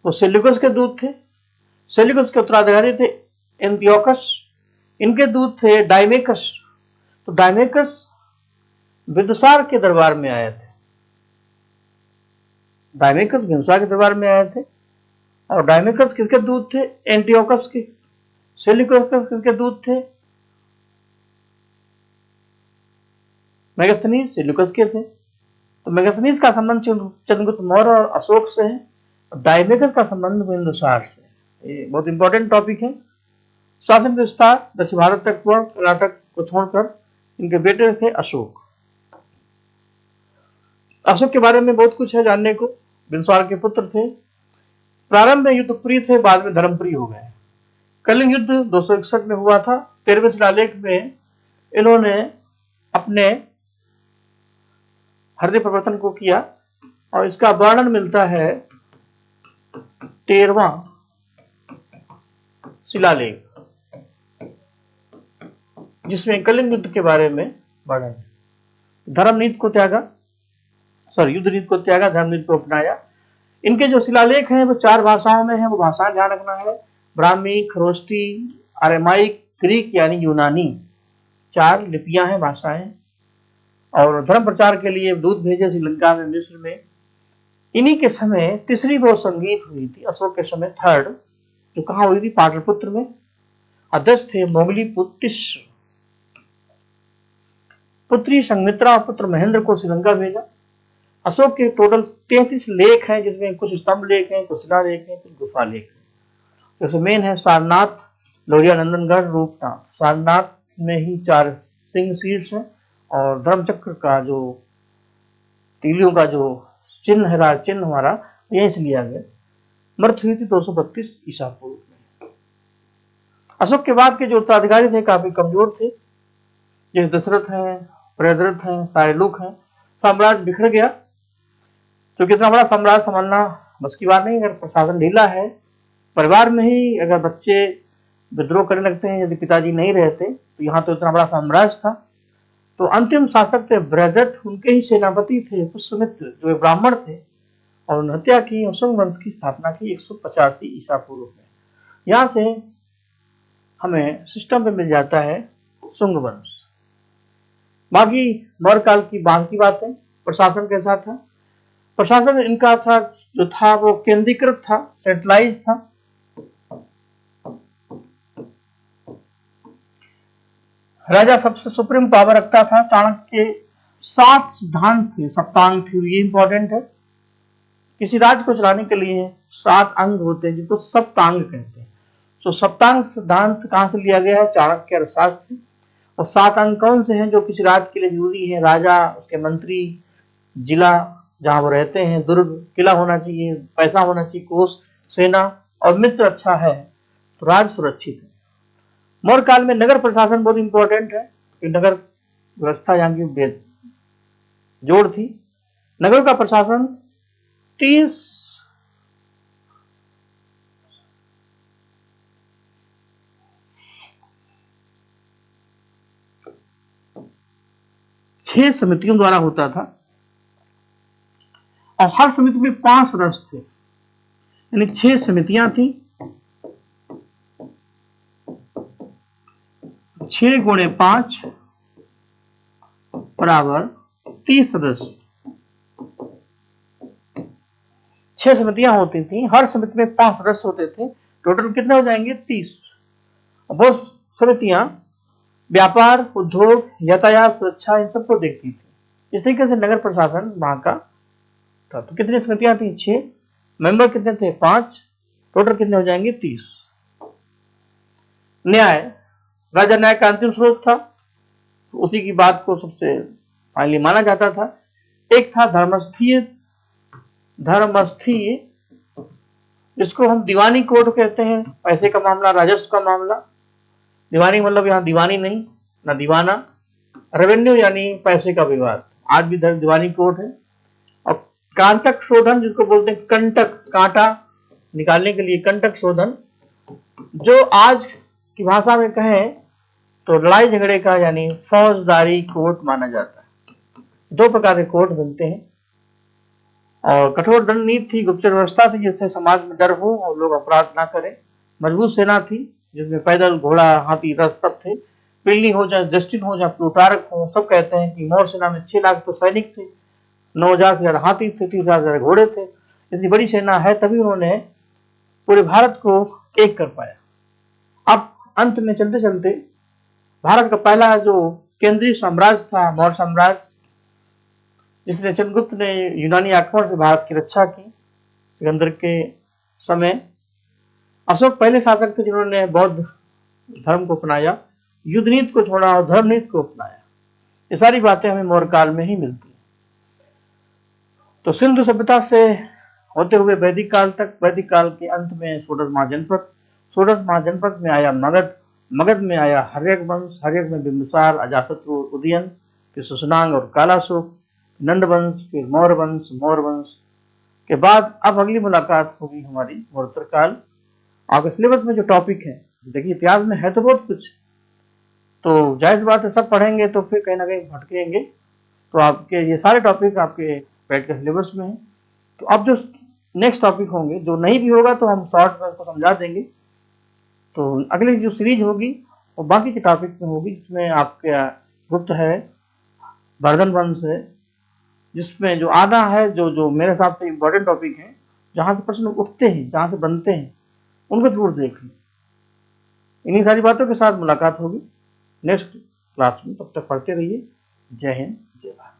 वो सेल्यूकस के दूत थे। सेल्यूकस के उत्तराधिकारी थे एंटियोकस। इनके दूत थे डाइमेकस। तो डाइमेकस बिंदुसार के दरबार में आए थे। डाइमेकस बिंदुसार के दरबार में आए थे। और डाइमेकस किसके दूत थे? एंटियोकस के। सेल्यूकस किसके दूत थे? मेगस्थनीज सेल्यूकस के थे। तो मेगस्थनीज का संबंध चंद्रगुप्त मौर्य और अशोक से है। डाइमेकस का संबंध बिंदुसार से। ये बहुत इंपॉर्टेंट टॉपिक है। शासन विस्तार दक्षिण भारत तक हुआ, कर्नाटक को छोड़कर। इनके बेटे थे अशोक। अशोक के बारे में बहुत कुछ है जानने को। बिंदुसार के पुत्र थे, प्रारंभ में युद्ध प्रिय थे, बाद में धर्मप्रिय हो गए। कलिंग युद्ध 261 में हुआ था। 13वें शिलालेख में इन्होंने अपने हृदय परिवर्तन को किया और इसका वर्णन मिलता है 13वां शिलालेख, जिसमें कलिंग युद्ध के बारे में वर्णन है। धर्म नीति को त्यागा, युद्ध नीति को त्यागा, धर्म नीति को अपनाया। इनके जो शिलालेख हैं वो 4 भाषाओं में है। वो भाषाएं ध्यान रखना है, ब्राह्मी, खरोष्टी, अरेमाइक, ग्रीक यानी यूनानी। 4 लिपियां हैं, भाषाएं। और धर्म प्रचार के लिए दूत भेजे श्रीलंका में, मिस्र में। इन्हीं के समय तीसरी वो संगीत हुई थी, अशोक के समय थर्ड, जो कहाँ हुई थी? पाटलिपुत्र में। अध्यक्ष थे मोगली पुत्र पुत्री संघमित्रा और पुत्र महेंद्र को श्रीलंका भेजा। अशोक के टोटल 33 लेख हैं, जिसमें कुछ स्तंभ लेख हैं, कुछ शिलालेख हैं, कुछ गुफा लेख हैं। जैसे मेन है सारनाथ, लोहिया नंदनगढ़, रूपनाथ। सारनाथ में ही 4 सिंह शीर्ष है और धर्मचक्र का जो तीलियों का जो चिन्ह है, राज चिन्ह हमारा, यहीं से लिया गया। मृत्यु हुई थी 232 ईसा पूर्व में। अशोक के बाद के जो उत्तराधिकारी थे काफी कमजोर थे, जैसे दशरथ हैं, प्रयद्रथ हैं, शाहरुख हैं। साम्राज्य बिखर गया। तो कितना बड़ा साम्राज्य संभालना बस की बात नहीं। अगर प्रशासन ढीला है, परिवार में ही अगर बच्चे विद्रोह करने लगते हैं, यदि पिताजी नहीं रहते, तो यहाँ तो इतना बड़ा साम्राज्य था। तो अंतिम शासक थे ब्रहदत्त, उनके ही सेनापति थे पुष्यमित्र, जो ब्राह्मण थे, और उन्होंने हत्या की और शुंग वंश की स्थापना की 185 ईसा पूर्व में। यहाँ से हमें सिस्टम पे मिल जाता है शुंग वंश। बाकी मौर्य काल की बाकी बातें। प्रशासन कैसा था? प्रशासन इनका था जो था वो केंद्रीकृत था, सेंट्रलाइज था। राजा सबसे सुप्रीम पावर रखता था। चाणक्य के 7 सिद्धांत थे, सप्तांग थ्योरी, ये इंपॉर्टेंट है। किसी राज्य को चलाने के लिए 7 अंग होते हैं, जिनको सप्तांग कहते हैं। तो सप्तांग सिद्धांत कहां से लिया गया है? चाणक्य अर्थशास्त्र से। और 7 अंग कौन से हैं जो किसी राज्य के लिए जरूरी है? राजा, उसके मंत्री, जिला जहां वो रहते हैं, दुर्ग, किला होना चाहिए, पैसा होना चाहिए, कोष, सेना, और मित्र अच्छा है तो राज्य सुरक्षित है। मौर्य काल में नगर प्रशासन बहुत इंपॉर्टेंट है, नगर व्यवस्था यहाँ की जोड़ थी। नगर का प्रशासन 30 6 समितियों द्वारा होता था और हर समिति में 5 सदस्य थे, यानी 6 समितियां थी। 6 गुणे 5 बराबर 30 सदस्य। 6 समितियां होती थी, हर समिति में 5 सदस्य होते थे। टोटल कितने हो जाएंगे? 30। वो समितियां व्यापार, उद्योग, यातायात, सुरक्षा, इन सबको देखती थी। इस तरीके से नगर प्रशासन वहां का था। तो कितनी समितियां थी? 6। मेंबर कितने थे? 5। टोटल कितने हो जाएंगे? 30। न्याय, राजा न्याय का अंतिम स्रोत था, उसी की बात को सबसे फाइनली माना जाता था। एक था धर्मस्थीय, जिसको हम दीवानी कोर्ट कहते हैं। पैसे का मामला, राजस्व का मामला। दीवानी मतलब यहाँ दीवानी नहीं, ना दीवाना। रेवेन्यू यानी पैसे का विवाद, आज भी दीवानी कोर्ट है। और कांटक शोधन, जिसको बोलते हैं कंटक, कांटा निकालने के लिए कंटक शोधन, जो आज की भाषा में कहें तो लड़ाई झगड़े का यानी फौजदारी कोर्ट माना जाता है। 2 प्रकार के कोर्ट बनते हैं। और कठोर दंड नीति थी, गुप्तचर व्यवस्था थी, जिससे समाज में डर हो और लोग अपराध ना करें। मजबूत सेना थी, जिसमें पैदल, घोड़ा, हाथी, रथ सब थे। प्लिनी हो चाहे जस्टिन हो चाहे प्लूटार्क हो, सब कहते हैं कि मौर्य सेना में 6 लाख तो सैनिक थे, 9,000 से ज्यादा हाथी थे, 30,000 से ज्यादा घोड़े थे। इतनी बड़ी सेना है, तभी उन्होंने पूरे भारत को एक कर पाया। अब अंत में चलते चलते भारत का पहला जो केंद्रीय साम्राज्य था मौर्य साम्राज्य, जिसने चंद्रगुप्त ने यूनानी आक्रमण से भारत की रक्षा की सिकंदर के समय। अशोक पहले शासक थे जिन्होंने बौद्ध धर्म को अपनाया, युद्ध नीति को छोड़ा और धर्म नीति को अपनाया। ये सारी बातें हमें मौर्य काल में ही मिलती हैं। तो सिंधु सभ्यता से होते हुए वैदिक काल तक, वैदिक काल के अंत में षोडश महाजनपद, षोडश महाजनपद में आया मगध, मगध में आया हर्यक वंश, हर्यक में बिंबिसार, अजातशत्रु, उदयन, फिर सुषनांग और कालाशोक, नंद वंश, फिर मौर्य वंश, मौर्य वंश के बाद अब अगली मुलाकात होगी हमारी मौर्योत्तर काल। आपके सिलेबस में जो टॉपिक है, देखिए इतिहास में है तो बहुत कुछ, तो जाहिर बात है सब पढ़ेंगे तो फिर कहीं ना कहीं भटकेंगे। तो आपके ये सारे टॉपिक आपके पैड के सिलेबस में है। तो अब जो नेक्स्ट टॉपिक होंगे, जो नहीं भी होगा तो हम शॉर्ट में उसको समझा देंगे। तो अगली जो सीरीज होगी वो बाकी के टॉपिक में होगी, जिसमें आपका गुप्त है, वर्धन वंश है, जिसमें जो आधा है, जो जो मेरे हिसाब से इम्पोर्टेंट टॉपिक है, जहाँ से प्रश्न उठते हैं, जहाँ से बनते हैं, उनको जरूर देख लें। इन्हीं सारी बातों के साथ मुलाकात होगी नेक्स्ट क्लास में। तब तक पढ़ते रहिए। जय हिंद, जय भारत।